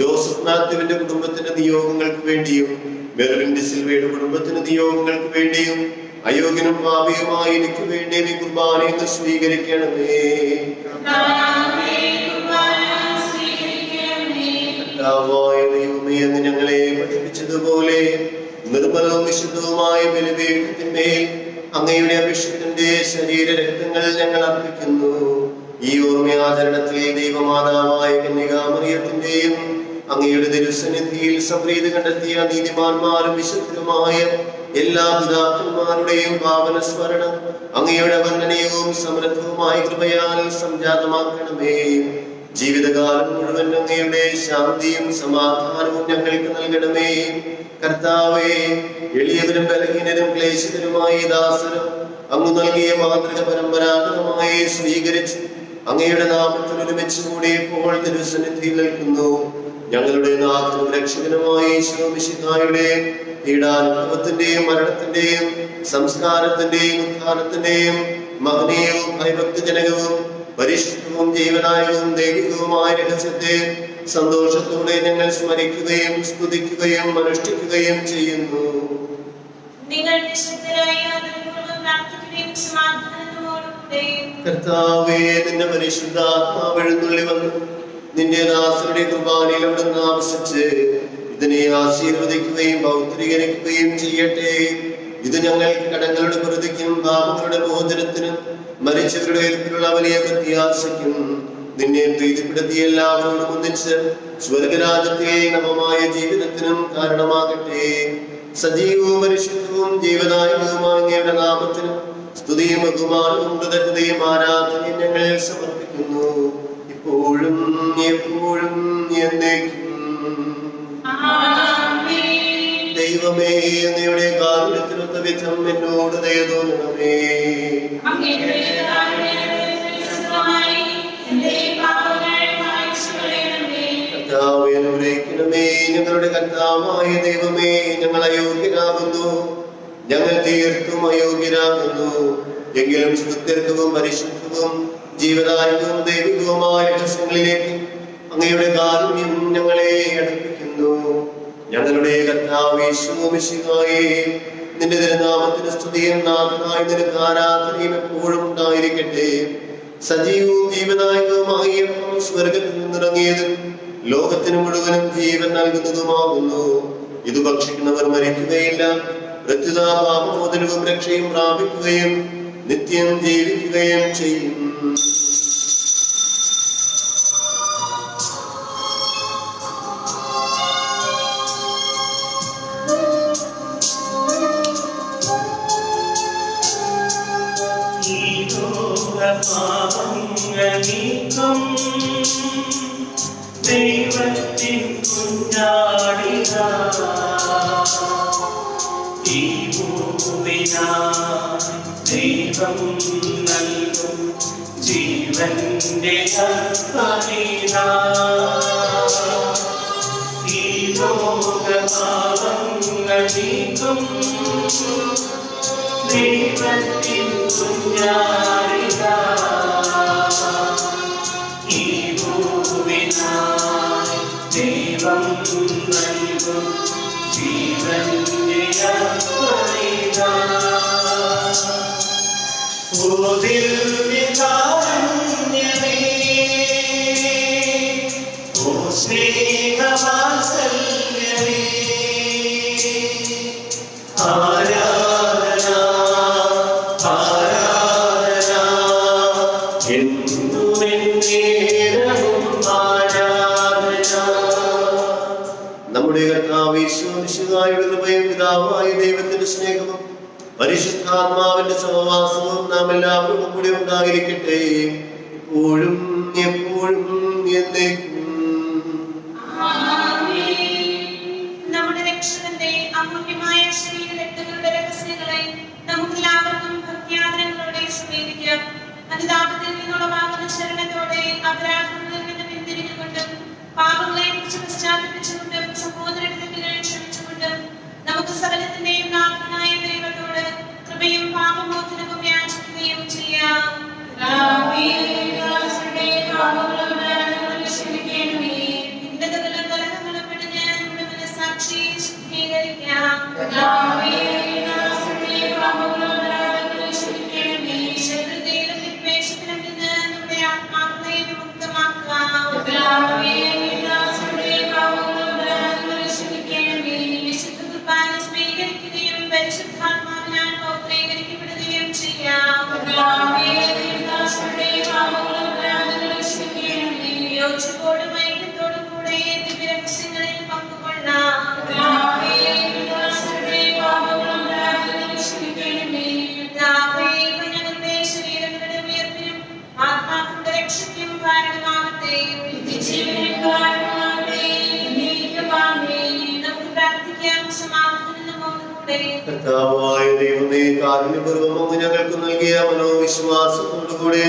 Speaker 1: ജോസഫ് മാത്യുവിന്റെ കുടുംബത്തിന്റെ നിയോഗങ്ങൾക്ക് വേണ്ടിയും മെർവിൻ ഡി സിൽവയുടെ കുടുംബത്തിന്റെ നിയോഗങ്ങൾക്ക് വേണ്ടിയും അയോഗ്യനും പാപിയുമായി എനിക്ക് വേണ്ടി ഈ കുർബാനയിൽ സ്വീകരിക്കണമേ. കർത്താവായ ദൈവമേ, അങ്ങ് ഞങ്ങളെ പഠിപ്പിച്ചതുപോലെ നിർമ്മലവും വിശുദ്ധവുമായ ബലിപീഠത്തിന്മേൽ അങ്ങയുടെ അഭിഷേകത്തിന്റെ ശരീര രക്തങ്ങൾ ഞങ്ങൾ അർപ്പിക്കുന്നു. ഈ ഓർമ്മയാചരണത്തിൽ ദൈവമാതാവായ കന്യകാമറിയത്തിന്റെയും അങ്ങയുടെ തിരുസന്നിധിയിൽ സംപ്രീതി കണ്ടെത്തിയ നീതിമാന്മാരും വിശുദ്ധരുമായ എല്ലാ പിതാക്കന്മാരുടെയും പാവന സ്മരണം അങ്ങയുടെ വർണ്ണനീയവും സമൃദ്ധവുമായ കൃപയാൽ സംജാതമാക്കണമേ. ജീവിതകാലം മുഴുവൻ അങ്ങയുടെ ശാന്തിയും സമാധാനവും ഞങ്ങൾക്ക് നൽകണമേ. കർത്താവേ, എളിയവരും ബലഹീനരും ക്ലേശിതരുമായ ദാസരും അങ്ങ് നൽകിയ മാതൃക പരമ്പരാഗതമായി സ്വീകരിച്ച് അങ്ങയുടെ നാമത്തിൽ ഒരുമിച്ച് കൂടി ഇപ്പോൾ തിരുസന്നിധിയിൽ നിൽക്കുന്നു. ഞങ്ങളുടെ നാഥനും രക്ഷകനുമായ ഈശോ മിശിഹായുടെ പീഡാനുഭവത്തിന്റെയും മരണത്തിന്റെയും സംസ്കാരത്തിന്റെയും ഉത്ഥാനത്തിന്റെയും മഹനീയവും ഭയഭക്തിജനകവും പരിശുദ്ധവും ജീവനായകവും ദൈവികവുമായ രഹസ്യത്തെ സന്തോഷത്തോടെ ഞങ്ങൾ സ്മരിക്കുകയും സ്തുതിക്കുകയും അനുഷ്ഠിക്കുകയും ചെയ്യുന്നു. കർത്താവേ, നിന്റെ പരിശുദ്ധാത്മാവ് എഴുന്നള്ളി വന്നു നിന്റെ ദാസരുടെ കുർബാനയിൽ അവിടുന്ന് ആവശ്യിച്ച് ഇതിനെ ആശീർവദിക്കുകയും പൗത്രീകരിക്കുകയും ചെയ്യട്ടെ. ഇത് ഞങ്ങൾക്ക് കടങ്ങളുടെ പ്രതിക്കും പാപങ്ങളുടെ മോചനത്തിനും മരിച്ചവരുടെ ഏൽപ്പിലുള്ള വലിയ പ്രത്യാശയ്ക്കും നിന്നെ പ്രീതിപ്പെടുത്തിയ എല്ലാവരോടും ഒന്നിച്ച് സ്വർഗരാജ്യത്തെ നവമായ ജീവിതത്തിനും കാരണമാകട്ടെ. സജീവവും പരിശുദ്ധവും ജീവദായകവുമായ അങ്ങയുടെ നാമത്തിനും സ്തുതിയും ബഹുമാനവും കൃതജ്ഞതയും ആരാധനയും ഞങ്ങൾ സമർപ്പിക്കുന്നു, ഇപ്പോഴും എപ്പോഴും എന്നേക്കും. ദൈവമേ, അങ്ങയുടെ കാരുണ്യത്തിനൊത്ത വിധം എന്നോട് ദയ തോന്നണമേ. കർത്താവേ, അനുഗ്രഹിക്കണമേ. ഞങ്ങളുടെ കർത്താവായ ദൈവമേ, ഞങ്ങൾ അയോഗ്യരാകുന്നു, ഞങ്ങൾ തീർത്തും അയോഗ്യരാകുന്നു. എങ്കിലും സ്തുത്യർക്കവും പരിശുദ്ധവും ജീവദായകവും ദൈവികവുമായ രഹസ്യങ്ങളിലേക്ക് അങ്ങയുടെ കാരുണ്യം ഞങ്ങളെ അടുപ്പിക്കുന്നു. ഞങ്ങളുടെ കർത്താവേ യേശു മിശിഹായേ, നിന്റെ തിരുനാമത്തിന് സ്തുതിയും നാഥനായ നിനക്ക് ആരാധനയും എപ്പോഴും ഉണ്ടായിരിക്കട്ടെ. സജീവവും ജീവദായകവുമായ അപ്പം സ്വർഗത്തിൽ നിന്നിറങ്ങിയതും ലോകത്തിന് മുഴുവനും ജീവൻ നൽകുന്നതുമാകുന്നു. ഇത് ഭക്ഷിക്കുന്നവർ മരിക്കുകയില്ല, പ്രത്യുത പാപമോചനവും രക്ഷയും പ്രാപിക്കുകയും നിത്യം ജീവിക്കുകയും ചെയ്യും.
Speaker 2: ദൈവത്തിൻ കുഞ്ഞാടിക ഈ ഭൂമിനായി ജീവന്റെ അപ്പനിതാ ഈ ലോകപാപങ്ങൾ നീക്കും ദൈവത്തിൻ കുഞ്ഞാടിതാ ഈ ഭൂവിനായി ദൈവം നൽകും ജീവന്റെ അപ്പനിതാ ഓ ദിവ്യകാരുണ്യമേ ഓ സ്നേഹവാത്സല്യമേ ആരാധന ആരാധന എന്നും എന്നേരവും ആരാധന.
Speaker 1: നമ്മുടെ കർത്താവ് ഈശോമിശിഹായുടെ കൃപയും പിതാവായ ദൈവത്തിന്റെ സ്നേഹവും പരിശുദ്ധാത്മാവിന്റെ സഹവാസവും നാം എല്ലാവരും കൂടി ഉണ്ടായിരിക്കട്ടെ ഇപ്പോഴും എപ്പോഴും എന്നേക്കും.
Speaker 3: നമ്മുടെ രക്ഷകന്റെ അമൂല്യമായ ശരീരരക്തങ്ങളുടെ രഹസ്യങ്ങളെ നമുക്കെല്ലാവർക്കും ഭക്തിയാദരങ്ങളോടെ സ്വീകരിക്കാം. അനുതാപത്തിൽ നിന്നുളവാകുന്ന ശരണത്തോടെ അപരാധങ്ങളിൽ നിന്ന് പിന്തിരിഞ്ഞുകൊണ്ടും പാപങ്ങളെ കുറിച്ച് പശ്ചാത്തപിച്ചുകൊണ്ടും സഹോദരന്റെ തെറ്റുകൾ ക്ഷമിച്ചുകൊണ്ടും നമുക്ക് സകലത്തിന്റെയും നാഥനായ ദൈവത്തോട് കൃപയും പാപമോചനവും യാചിക്കുകയും ചെയ്യാം. ഭിന്നതകളും കലഹങ്ങളും പിടിഞ്ഞ് നമ്മുടെ മനസ്സാക്ഷിയെ ശുദ്ധീകരിക്കാം. ശത്രുതയിലും വിദ്വേഷത്തിലും നിന്ന് നമ്മുടെ ആത്മാക്കളെ വിമുക്തമാക്കാം. വിശുദ്ധ കുർബാന സ്വീകരിക്കുകയും പരിശുദ്ധാത്മാവിനാൽ പൗത്രീകരിക്കപ്പെടുകയും ചെയ്യാം. യോജിപ്പോടും ഐക്യത്തോടും കൂടെ ദിവ്യരഹസ്യങ്ങളിൽ പങ്കുകൊള്ളാം. ഞങ്ങളുടെ ശരീരങ്ങളുടെ ഉയർപ്പിനും ആത്മാക്കളുടെ രക്ഷയ്ക്കും കാരണമാകട്ടെ. നമുക്ക് പ്രാർത്ഥിക്കാം. സമാധാനം നമ്മോടുകൂടെ.
Speaker 1: കർത്താവായ ദൈവമേ, കാരുണ്യപൂർവ്വം അങ്ങ് ഞങ്ങൾക്ക് നൽകിയ മനോവിശ്വാസത്തോടുകൂടെ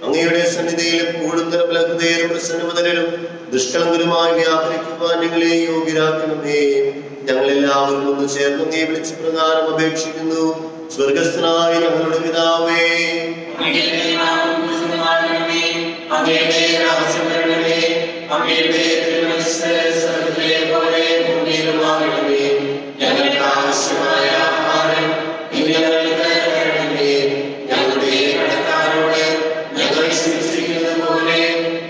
Speaker 1: അങ്ങയുടെ സന്നിധിയിൽ എപ്പോഴും നിരപലഹൃദയരും പ്രസന്നവതരും ദുഷ്കളങ്കരുമായി വ്യാപരിക്കുവാൻ ഞങ്ങളെ യോഗ്യരാക്കണമേ. ഞങ്ങളെല്ലാവരും ഒന്ന് ചേർന്ന് അങ്ങയെ വിളിച്ച പ്രകാരം അപേക്ഷിക്കുന്നു. സ്വർഗസ്ഥനായ ഞങ്ങളുടെ പിതാവേ,
Speaker 2: ഞങ്ങൾക്ക് ആവശ്യമായ ആഹാരം ഇന്ന് ഞങ്ങൾക്ക് തരണമേ. ഞങ്ങളുടെ കടക്കാരോട് ഞങ്ങൾ ക്ഷമിച്ചിരിക്കുന്നത് പോലെ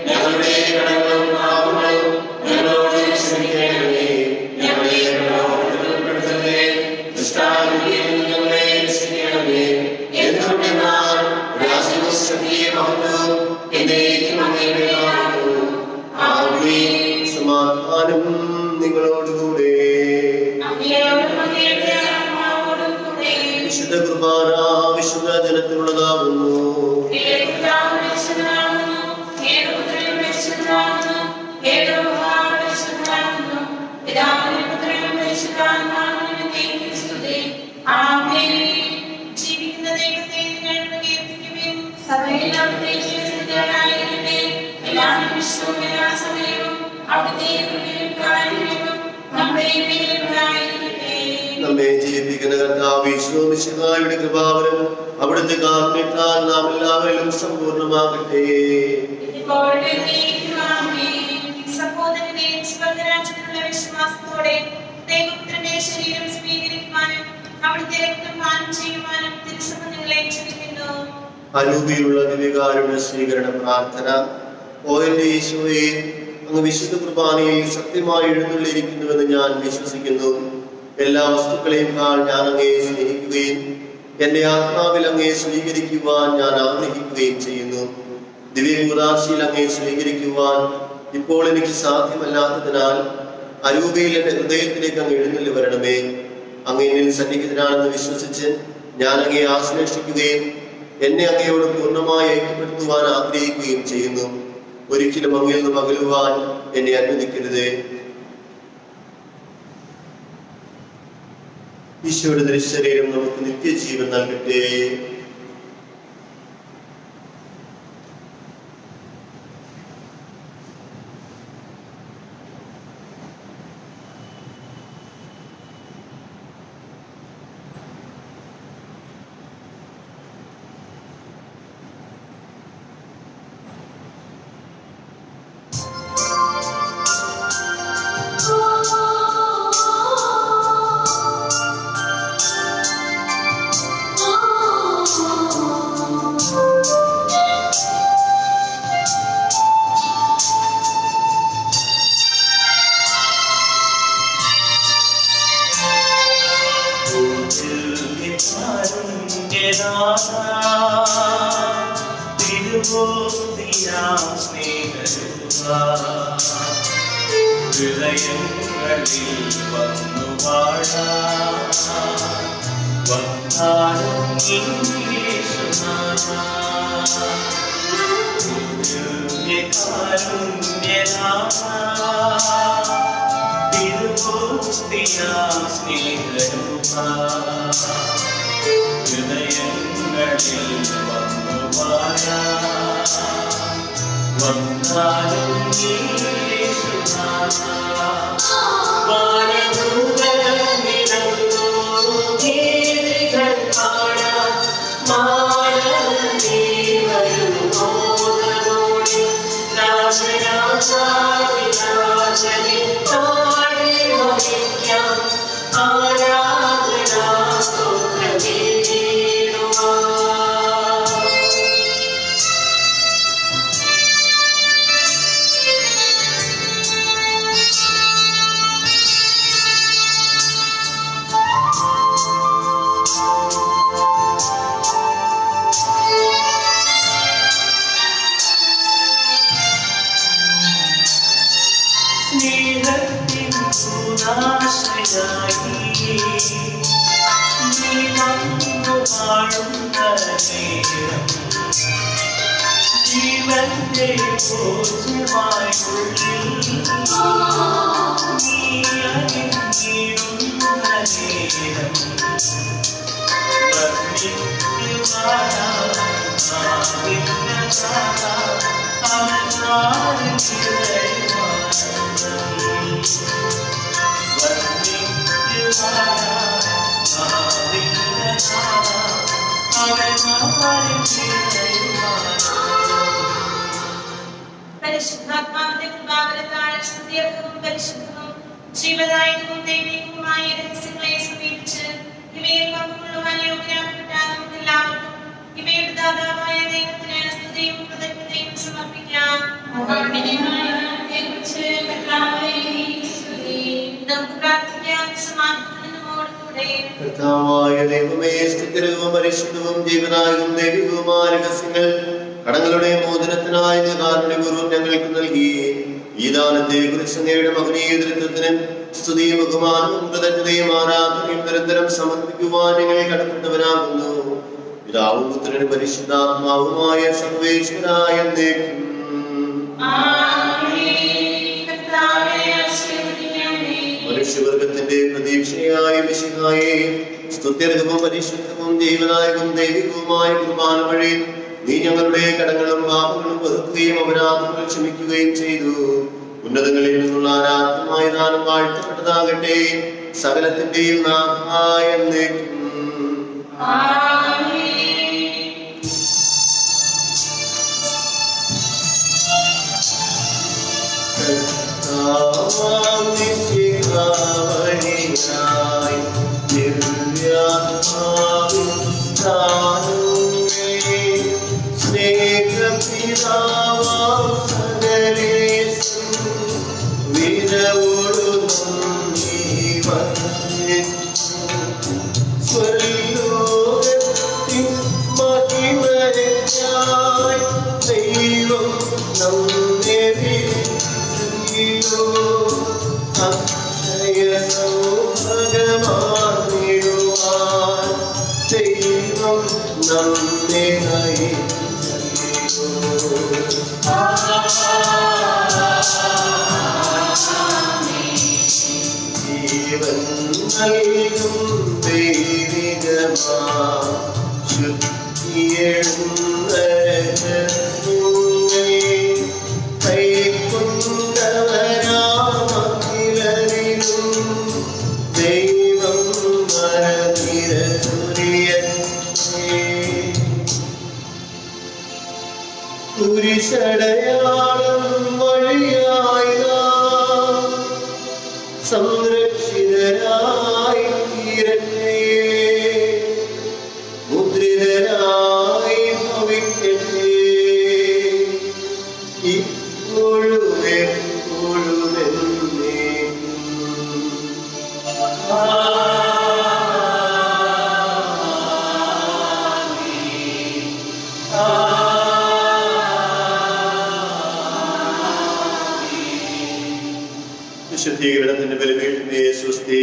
Speaker 2: ഞങ്ങളുടെ കടങ്ങളും പാപങ്ങളും ഞങ്ങളോട് ക്ഷമിക്കണമേ. ഞങ്ങളെ പ്രലോഭനത്തിൽപ്പെടുത്തരുതേ, ദുഷ്ടാരൂപിയിൽ നിന്ന് ഞങ്ങളെ രക്ഷിക്കണമേ. എന്തുകൊണ്ടെന്നാൽ രാജ്യവും ശക്തിയും മഹത്വവും എന്നേക്കും അങ്ങയുടേതാകുന്നു. ആമേൻ.
Speaker 1: സമാധാനം നിങ്ങളോടുകൂടെ. വിശുദ്ധ കുർബാന വിശുദ്ധ ജനത്തിനുള്ളതാകുന്നു.
Speaker 3: ജീവിക്കുന്ന ദൈവത്തെ നിങ്ങൾ പ്രകീർത്തിക്കുവിൻ. സഭയിൽ അവിടുത്തെ സ്ഥിതികളായിരിക്കട്ടെ. എല്ലാ നിമിഷവും എല്ലാ സമയവും അവിടുത്തെ കൃപയും കാരുണ്യവും നമ്മുടെ മേലുണ്ടായിരിക്കട്ടെ.
Speaker 1: നമ്മെ ജീവിപ്പിക്കുന്ന കർത്താവ് ഈശോമിശിഹായുടെ കൃപാവരം അവിടുത്തെ കാരുണ്യത്താൽ നാം എല്ലാവരിലും സമ്പൂർണ്ണമാകട്ടെ.
Speaker 3: സഹോദരനെ സ്വർഗരാജ്യത്തിലുള്ള വിശ്വാസത്തോടെ ദൈവപുത്രന്റെ ശരീരം സ്വീകരിക്കുവാനും അവിടുത്തെ രക്തം പാനം ചെയ്യുവാനും തിരുസഭ നിങ്ങളെ ക്ഷണിക്കുന്നു.
Speaker 1: അരൂപിയുള്ള ദിവ്യകാരുണ്യ സ്വീകരണ പ്രാർത്ഥന. ഓ എന്റെ ഈശോയെ, അങ്ങ് വിശുദ്ധ കുർബാനയിൽ സത്യമായി എഴുന്നള്ളിയിരിക്കുന്നുവെന്ന് ഞാൻ വിശ്വസിക്കുന്നു. എല്ലാ വസ്തുക്കളെയും ഞാൻ അങ്ങയെ സ്നേഹിക്കുകയും എന്റെ ആത്മാവിൽ അങ്ങയെ സ്വീകരിക്കുവാൻ ഞാൻ ആഗ്രഹിക്കുകയും ചെയ്യുന്നു. ദിവ്യകൂദാശയിൽ അങ്ങയെ സ്വീകരിക്കുവാൻ ഇപ്പോൾ എനിക്ക് സാധ്യമല്ലാത്തതിനാൽ അരൂപയിൽ എന്റെ ഹൃദയത്തിലേക്ക് അങ്ങ് എഴുന്നള്ളി വരണമേ. അങ്ങ് എന്നിൽ സന്നിഹിതനാണെന്ന് വിശ്വസിച്ച് ഞാൻ അങ്ങയെ ആശ്ലേഷിക്കുകയും എന്നെ അങ്ങയോട് പൂർണ്ണമായി ഐക്യപ്പെടുത്തുവാൻ ആഗ്രഹിക്കുകയും ചെയ്യുന്നു. ഒരിക്കലും അങ്ങിൽ നിന്ന് അകലുവാൻ എന്നെ അനുവദിക്കരുതേ. ഈശോയുടെ തിരുശരീരം നമുക്ക് നിത്യജീവൻ നൽകട്ടെ.
Speaker 2: ഹൃദയങ്ങളിൽ വന്നു വാഴാൻ വന്നാലും ഹൃദയങ്ങളിൽ വന്നു വാഴാൻ വന്നാലും ജീവന്റെ
Speaker 3: പരിശുദ്ധാത്മാവിന്റെ കൃപാവരത്താൽ സ്തുത്യർഹവും പരിശുദ്ധവും ജീവദായകവും ദൈവികവുമായ രഹസ്യങ്ങളെ സമീപിച്ച് ഇവയിൽ പങ്കുകൊള്ളുവാൻ യോഗ്യരാക്കപ്പെട്ട നമുക്കെല്ലാവർക്കും ഇവയുടെ ദാതാവായ ദൈവത്തിന് സ്തുതിയും കൃതജ്ഞതയും സമർപ്പിക്കാം. നമുക്ക് പ്രാർത്ഥിക്കാം. സമാധാനത്തോടുകൂടെ
Speaker 1: കർത്താവായ ദൈവമേ, സ്തുത്യർഹവും പരിശുദ്ധവും ജീവദായകവും ദൈവികവുമായ രഹസ്യങ്ങൾ കടങ്ങളുടെ മോചനത്തിനായി കാരുണ്യപൂർവ്വം ഞങ്ങൾക്ക് നൽകി ഈ ദാനത്തെ കുറിച്ച് അങ്ങയുടെ മഹനീയ ദൃത്വത്തിന് സ്തുതിയും ബഹുമാനവും കൃതജ്ഞതയും ആരാധനയും നിരന്തരം സമർപ്പിക്കുവാൻ ഞങ്ങൾ കടപ്പെട്ടവരാകുന്നു. പിതാവും പുത്രനും പരിശുദ്ധാത്മാവുമായ സർവേശ്വരായ എന്നേക്കും. മനുഷ്യവർഗത്തിന്റെ പ്രതീക്ഷയായ മിശിഹായെ, സ്തുത്യർഹവും പരിശുദ്ധവും ജീവനായകവും ദൈവികവുമായ കുർബാന വഴി നീ ഞങ്ങളുടെ കടങ്ങളും പാപങ്ങളും പൊറുക്കുകയും അപരാധങ്ങൾ ക്ഷമിക്കുകയും ചെയ്തു. ഉന്നതങ്ങളിൽ നിന്നുള്ള ആരാധനമായ ദാനം വാഴ്ത്തപ്പെട്ടതാകട്ടെ. സകലത്തിന്റെയും നാഥായ എന്നേക്കും. കുരിശടയാളം വഴിയായി സംരക്ഷിതരായി തീരട്ടെ, മുദ്രിതരായി ഭവിക്കട്ടെ, ഇപ്പോഴും എപ്പോഴും എന്നേക്കും. വിശുദ്ധീകരണത്തിന്റെ ബലിപീഠമേ സ്വസ്തി.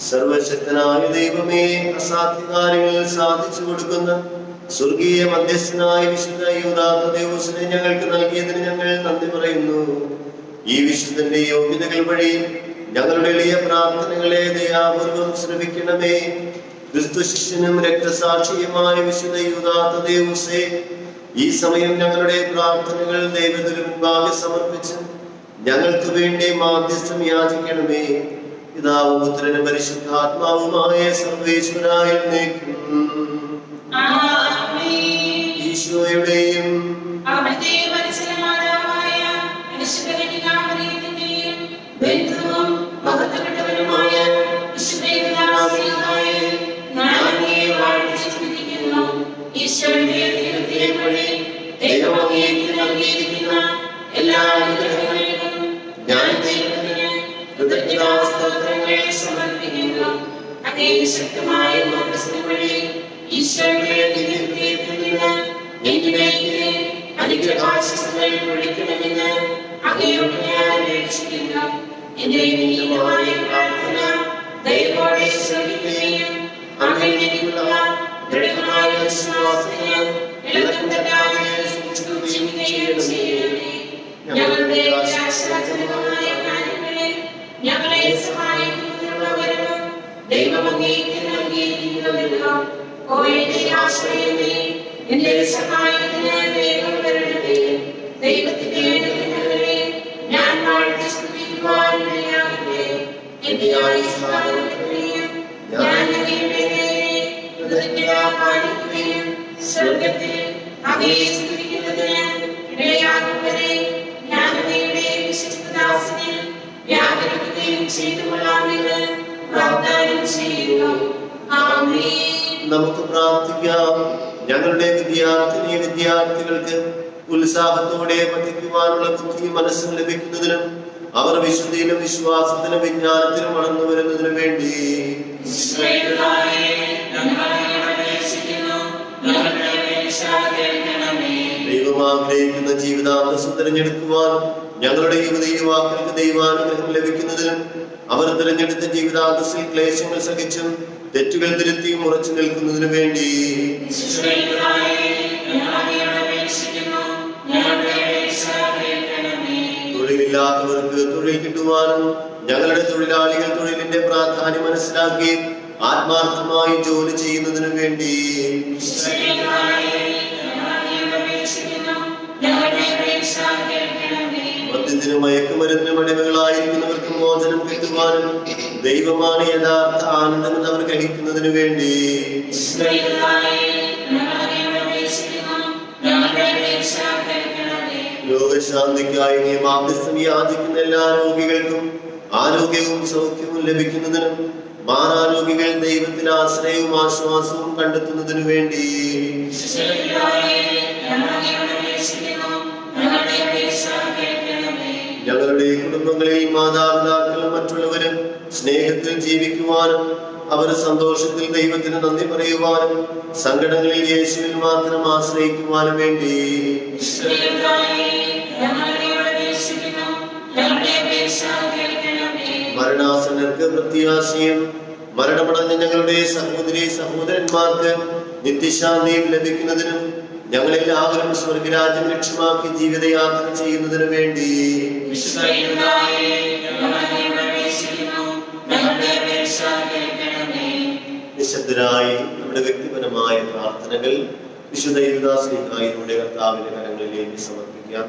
Speaker 1: സർവശക്തനായ ദൈവമേ, അസാധ്യകാര്യങ്ങൾ സാധിച്ചു കൊടുക്കുന്ന സ്വർഗീയ മധ്യസ്ഥനായ വിശുദ്ധ യൂദാത്തദേവസിനെ ഞങ്ങൾക്ക് നൽകിയതിന് ഞങ്ങൾ നന്ദി പറയുന്നു. ഈ വിശുദ്ധന്റെ യോഗ്യതകൾ വഴി ഞങ്ങളുടെ എളിയ പ്രാർത്ഥനകളെ ദയാപൂർവം ശ്രമിക്കണമേ. ക്രിസ്തു ശിഷ്യനും രക്തസാക്ഷിയുമായ വിശുദ്ധ യൂദാത്തദേവസേ, ഈ സമയം ഞങ്ങളുടെ പ്രാർത്ഥനകൾ ദൈവത്തിന് മുൻപാകെ സമർപ്പിച്ച് ഞങ്ങൾക്ക് വേണ്ടി മാധ്യസ്ഥം യാചിക്കണമേ. പിതാവും പുത്രനും പരിശുദ്ധാത്മാവുമായ സർവേശ്വരായ ഈശോയുടെയും ഞാൻ സമർപ്പിക്കുന്നു. അങ്ങേ ശക്തമായ അനുഗ്രഹാശിസ്സുകൾ പൊഴിക്കണമെന്ന് അങ്ങയോട് ഞാൻ അപേക്ഷിക്കുന്നു. എന്റെ നീലമായ പ്രാർത്ഥന ദയവോടെ ശ്രമിക്കുകയും അങ്ങനെയുള്ള ദൃഢമായ വിശ്വാസത്തിന് ഇളക്കമില്ലാതെ സൂക്ഷിക്കുകയും ചെയ്യണമേ. ഞങ്ങളുടെ ശാസ്ത്രജനകമായ കാര്യങ്ങളിൽ ഞങ്ങളെ സഹായിക്കുന്നവരും ദൈവം അങ്ങേക്ക് നൽകിയിരിക്കുന്നവരും ഓ എന്റെ ആശ്രയമേ, എന്റെ സഹായത്തിന് വേഗം വരണമേ. ദൈവത്തിന്റെ അനുഗ്രഹങ്ങളെ ഞാൻ വാഴ്ത്തി സ്തുതിക്കുവാൻ ഇടയാകട്ടെ. എന്റെ ആയുഷ്കാലത്തെയും ഞാൻ അങ്ങയുടെ കൃതജ്ഞത കാണിക്കുകയും സ്വർഗ്ഗത്തിൽ അങ്ങയെ സ്തുതിക്കുന്നതിന് ഇടയാകും വരെ ഞാൻ അങ്ങയുടെ വിശുദ്ധദാസനിൽ വ്യാപരിക്കുകയും ചെയ്തുകൊള്ളാമെന്ന് വാഗ്ദാനം ചെയ്യുന്നു. ആമേൻ. നമുക്ക് പ്രാർത്ഥിക്കാം. ഞങ്ങളുടെ വിദ്യാർത്ഥികൾക്ക് ഉത്സാഹത്തോടെ പഠിക്കുവാനുള്ള ബുദ്ധി മനസ്സും ലഭിക്കുന്നതിനും അവർ വിശുദ്ധിയിലും വിശ്വാസത്തിലും വിജ്ഞാനത്തിലും വളർന്നു വരുന്നതിനു വേണ്ടി ദൈവം ആഗ്രഹിക്കുന്ന ജീവിതാന്തസ്സം തിരഞ്ഞെടുക്കുവാൻ ഞങ്ങളുടെ യുവതീയുവാക്കൾക്ക് ദൈവാനുഗ്രഹം ലഭിക്കുന്നതിനും അവർ തിരഞ്ഞെടുത്ത ജീവിതാന്തസ്സിൽ ക്ലേശങ്ങൾ സഹിച്ചും തെറ്റുകൾ തിരുത്തിയും ഉറച്ചു നിൽക്കുന്നതിനു വേണ്ടി തൊഴിലില്ലാത്തവർക്ക് തൊഴിൽ കിട്ടുവാനും ഞങ്ങളുടെ തൊഴിലാളികൾ തൊഴിലിന്റെ പ്രാധാന്യം മനസ്സിലാക്കി ആത്മാർത്ഥമായി ജോലി ചെയ്യുന്നതിനു വേണ്ടി മദ്യത്തിനും മയക്കുമരുന്നിനും അടിമകളായിരിക്കുന്നവർക്ക് മോചനം കിട്ടുവാനും ദൈവമാണ് യഥാർത്ഥ ആനന്ദമെന്ന് അവർ ഗ്രഹിക്കുന്നതിനു വേണ്ടി രോഗശാന്തിക്കായി നിയമാഭ്യസ്ഥം യാചിക്കുന്ന എല്ലാ രോഗികൾക്കും ആരോഗ്യവും സൗഖ്യവും ലഭിക്കുന്നതിനും മാനാരോഗികൾ ദൈവത്തിൽ ആശ്രയവും ആശ്വാസവും കണ്ടെത്തുന്നതിനു വേണ്ടി ഞങ്ങളുടെ കുടുംബങ്ങളിൽ മാതാപിതാക്കളും മറ്റുള്ളവരും സ്നേഹത്തിൽ ജീവിക്കുവാനും അവർ സന്തോഷത്തിൽ ദൈവത്തിന് നന്ദി പറയുവാനും സങ്കടങ്ങളിൽ യേശുവിൽ മാത്രം ആശ്രയിക്കുവാനും വേണ്ടി മരണാസന്നർക്ക് പ്രത്യാശയും മരണമടഞ്ഞ ഞങ്ങളുടെ സഹോദരി സഹോദരന്മാർക്ക് നിത്യശാന്തിയും ലഭിക്കുന്നതിനും ഞങ്ങളെല്ലാവരും സ്വർഗരാജ്യം ലക്ഷ്യമാക്കി ജീവിതയാത്ര ചെയ്യുന്നതിനു വേണ്ടി നിശബ്ദരായി നമ്മുടെ വ്യക്തിപരമായ പ്രാർത്ഥനകൾ വിശുദ്ധ യൂദാശ്ലീഹായിലൂടെ കർത്താവിന്റെ കരങ്ങളിലേക്ക് സമർപ്പിക്കാം.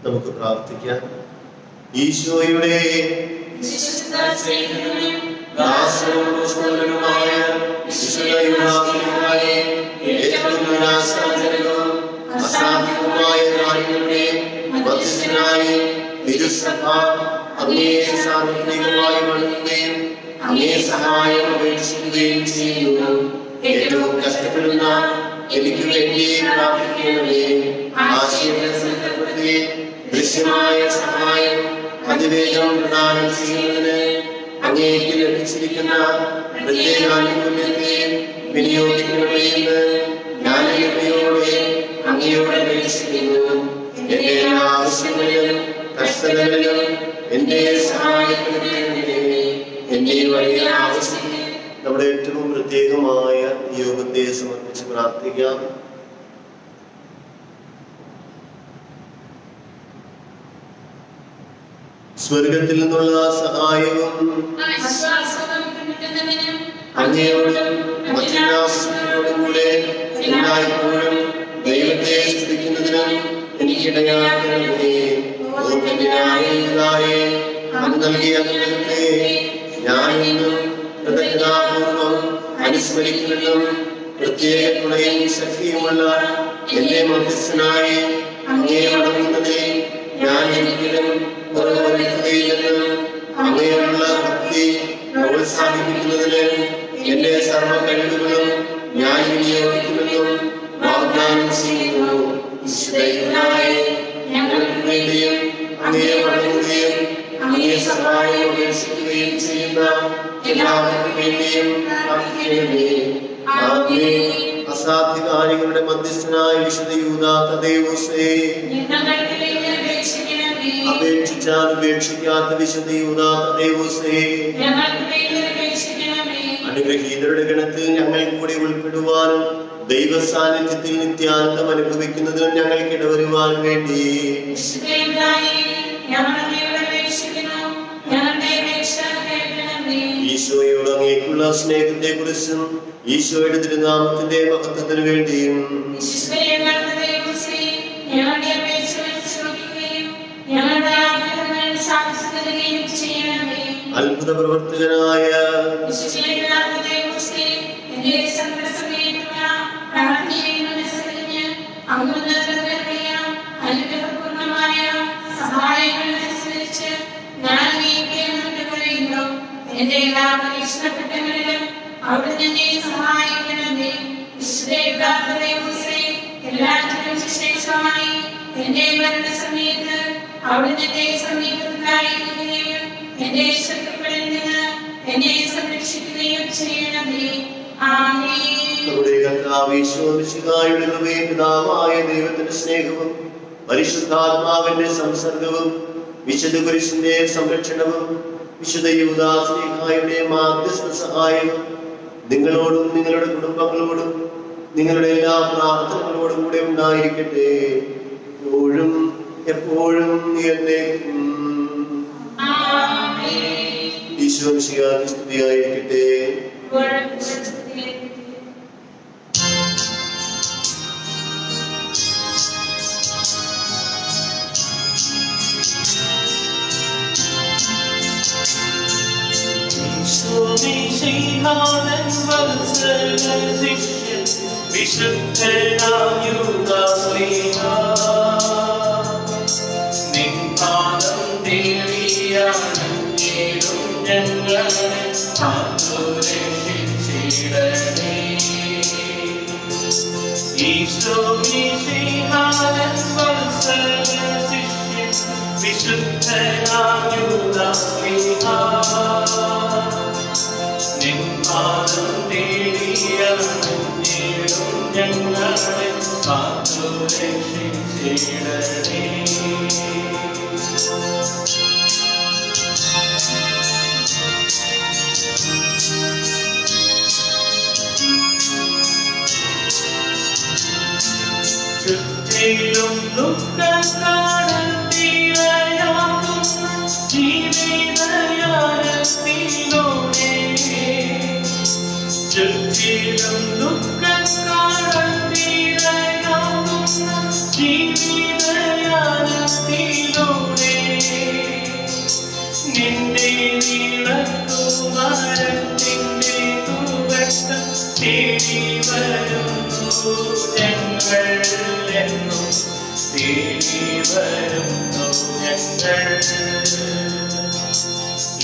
Speaker 1: നമുക്ക് പ്രാർത്ഥിക്കാം. ഈശോയുടെ ദാസനുമായ വിശുദ്ധ യൂദാശ്ലീഹായെ ഏറ്റവും അസാധ്യമായ കാര്യങ്ങളുടെ മധ്യസ്ഥനായി തിരുസഭ അങ്ങേ സാർവത്രികമായി വണങ്ങുകയും അങ്ങേ സഹായം അപേക്ഷിക്കുകയും ചെയ്യുന്നു. ഏറ്റവും കഷ്ടപ്പെടുന്ന എനിക്ക് വേണ്ടി പ്രാർത്ഥിക്കണമേ. ആശയപ്പെടുത്തി ദൃശ്യമായ സഹായം അതിവേഗം പ്രദാനം ചെയ്യുന്നതിന് അങ്ങേക്ക് ലഭിച്ചിരിക്കുന്ന പ്രത്യേക ആനുകൂല്യത്തെ വിനിയോഗിക്കണമേ എന്ന് ഞാൻ എളിമയോടെ അങ്ങയോട് അപേക്ഷിക്കുന്നു. എന്റെ എല്ലാ ആവശ്യങ്ങളിലും കഷ്ടതകളിലും എന്റെ സഹായപ്പെടുത്തണമേ. എന്റെ വലിയ ആവശ്യം നമ്മുടെ ഏറ്റവും പ്രത്യേകമായ യോഗത്തെ സമർപ്പിച്ച് പ്രാർത്ഥിക്കാം. സ്വർഗത്തിൽ നിന്നുള്ള സഹായവും അങ്ങയോടും മറ്റെല്ലാവരോടും കൂടെ എല്ലായ്പ്പോഴും ദൈവത്തെ സ്തുതിക്കുന്നതിനും എനിക്കിടയാക്കണമേ. അങ്ങ് നൽകിയ അനുഗ്രഹത്തെ ഞാൻ ഇന്നും കൃതജ്ഞതാപൂർവം അനുസ്മരിക്കുന്നതും പ്രത്യേക തുണയും ശക്തിയുമുള്ള എന്റെ മധ്യസ്ഥനായി അങ്ങേ വണങ്ങുന്നതിൽ ഞാൻ ഒരിക്കലും കുറവുവരുത്തുകയില്ലെന്നും അങ്ങനെയുള്ള ഭക്തി പ്രോത്സാഹിപ്പിക്കുന്നതിന് എന്റെ സർവ കഴിവുകളും ഞാൻ വിനിയോഗിക്കുമെന്നും വാഗ്ദാനം ചെയ്യുന്നു. ഞങ്ങൾക്ക് വേണ്ടിയും അങ്ങേ വണങ്ങുകയും അങ്ങേ സഹായം അപേക്ഷിക്കുകയും ചെയ്യുന്ന എല്ലാവർക്കും വേണ്ടിയും പ്രാർത്ഥിക്കണമേ. അസാധ്യ കാര്യങ്ങളുടെ മധ്യസ്ഥനായ വിശുദ്ധ യൂദാ തദേവോസേ, അപേക്ഷിച്ചാൽ ഉപേക്ഷിക്കാത്ത വിശുദ്ധ യൂദാ തദേവോസേ, അനുഗ്രഹീതരുടെ ഗണത്തിൽ ഞങ്ങൾ കൂടി ഉൾപ്പെടുവാനും ദൈവ സാന്നിധ്യത്തിൽ നിത്യാനന്ദം അനുഭവിക്കുന്നതിനും ഞങ്ങൾക്ക് ഇടവരുവാൻ വേണ്ടി ഈശോയോട് അങ്ങേക്കുള്ള സ്നേഹത്തെ കുറിച്ചും ഈശോയുടെ തിരുനാമത്തിന്റെ മഹത്വത്തിനു വേണ്ടിയും അത്ഭുത പ്രവർത്തകനായ
Speaker 3: എന്റെ എല്ലാ പരീക്ഷണഘട്ടങ്ങളിലും അവിടുന്ന് എന്നെ സഹായിക്കണമേ. എല്ലാറ്റിനും ശേഷമായി എന്റെ മരണസമയത്ത് അവിടുന്ന് എന്റെ സമീപത്തിലായിരിക്കുകയും എന്റെ ശത്രുക്കളിൽ നിന്ന് എന്നെ സംരക്ഷിക്കുകയും ചെയ്യണമേ. ആമേൻ.
Speaker 1: നമ്മുടെ കർത്താവ് ഈശോ മിശിഹായുടെ കൃപയും പിതാവായ ദൈവത്തിന്റെ സ്നേഹവും പരിശുദ്ധാത്മാവിന്റെ സംസർഗവും വിശുദ്ധ കുരിശിന്റെ സംരക്ഷണവും വിശുദ്ധ യൂദാ ശ്ലീഹായുടെ മാധ്യസ്ഥ സഹായവും നിങ്ങളോടും നിങ്ങളുടെ കുടുംബങ്ങളോടും നിങ്ങളുടെ എല്ലാ പ്രാർത്ഥനകളോടും കൂടെ ഉണ്ടായിരിക്കട്ടെ, എപ്പോഴും എപ്പോഴും എന്നേക്കും. ഈശോ മിശിഹായ്ക്ക് സ്തുതിയായിരിക്കട്ടെ.
Speaker 2: വിശുദ്ധനാം യൂദാ ശ്ലീഹാ, നിൻ പാദം തേടിയാണെങ്കിലും ഞങ്ങളെ കാത്തുരക്ഷിച്ചിടണേ. ഈശോ മിശിഹായൻ വത്സല ശിഷ്യൻ വിശുദ്ധനാം യൂദാശ്ലീഹാ നിൻ പാദം തേടിയണഞ്ഞിടും ഞങ്ങളെ കാത്തു രക്ഷിച്ചിടണേ. ചുറ്റിലും ദുഃഖക്കാടൽ തീരയാകുന്ന ജീവിതയാനത്തിലൂടെ ചുറ്റിലും ദുഃഖക്കാടൽ തീരയാകുന്ന ജീവിതയാനത്തിലൂടെ നിന്റെ നീളക്കുമരത്തിൻ്റെ തൂവെട്ടം തേടി വരുന്നു ഞങ്ങൾ എന്നും തേടി വരുന്നു ഞങ്ങൾ.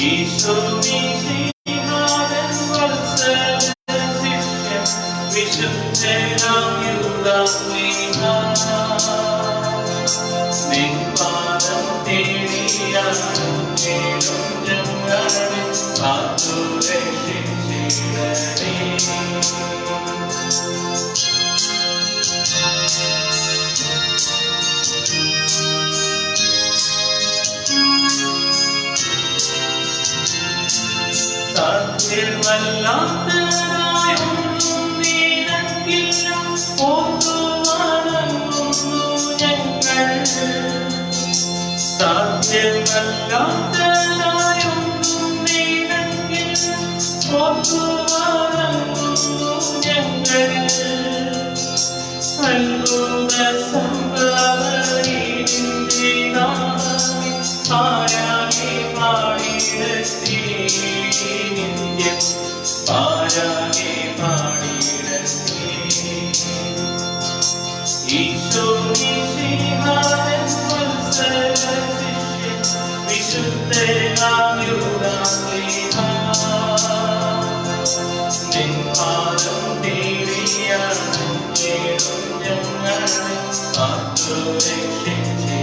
Speaker 2: ഈശോ മിശിഹായൻ വത്സല ശിഷ്യൻ വിശുദ്ധനാം യൂദാശ്ലീഹാ നിൻ പാദം തേടിയണഞ്ഞിടും ഞങ്ങളെ കാത്തു രക്ഷിച്ചിടണേ. സാധ്യമല്ലാത്തതായൊന്നും നിനക്കില്ല, ഓർത്തു വണങ്ങുന്നു ഞങ്ങൾ. സാധ്യമല്ലാത്തതായൊന്നും നിനക്കില്ല, ഓർത്തു വണങ്ങുന്നു ഞങ്ങൾ. അത്ഭുത സംഭവനിന്റെ നാമത്തിൽ ആരാകെ പാടിയിടട്ടെ നിത്യം, ആരാകെ പാടിയിടട്ടെ. ഈശോ മിശിഹായൻ വത്സല ശിഷ്യൻ വിശുദ്ധനാം യൂദാശ്ലീഹാ നിൻ പാദം തേടിയണഞ്ഞിടും ഞങ്ങളെ കാത്തു രക്ഷിച്ചിടണേ.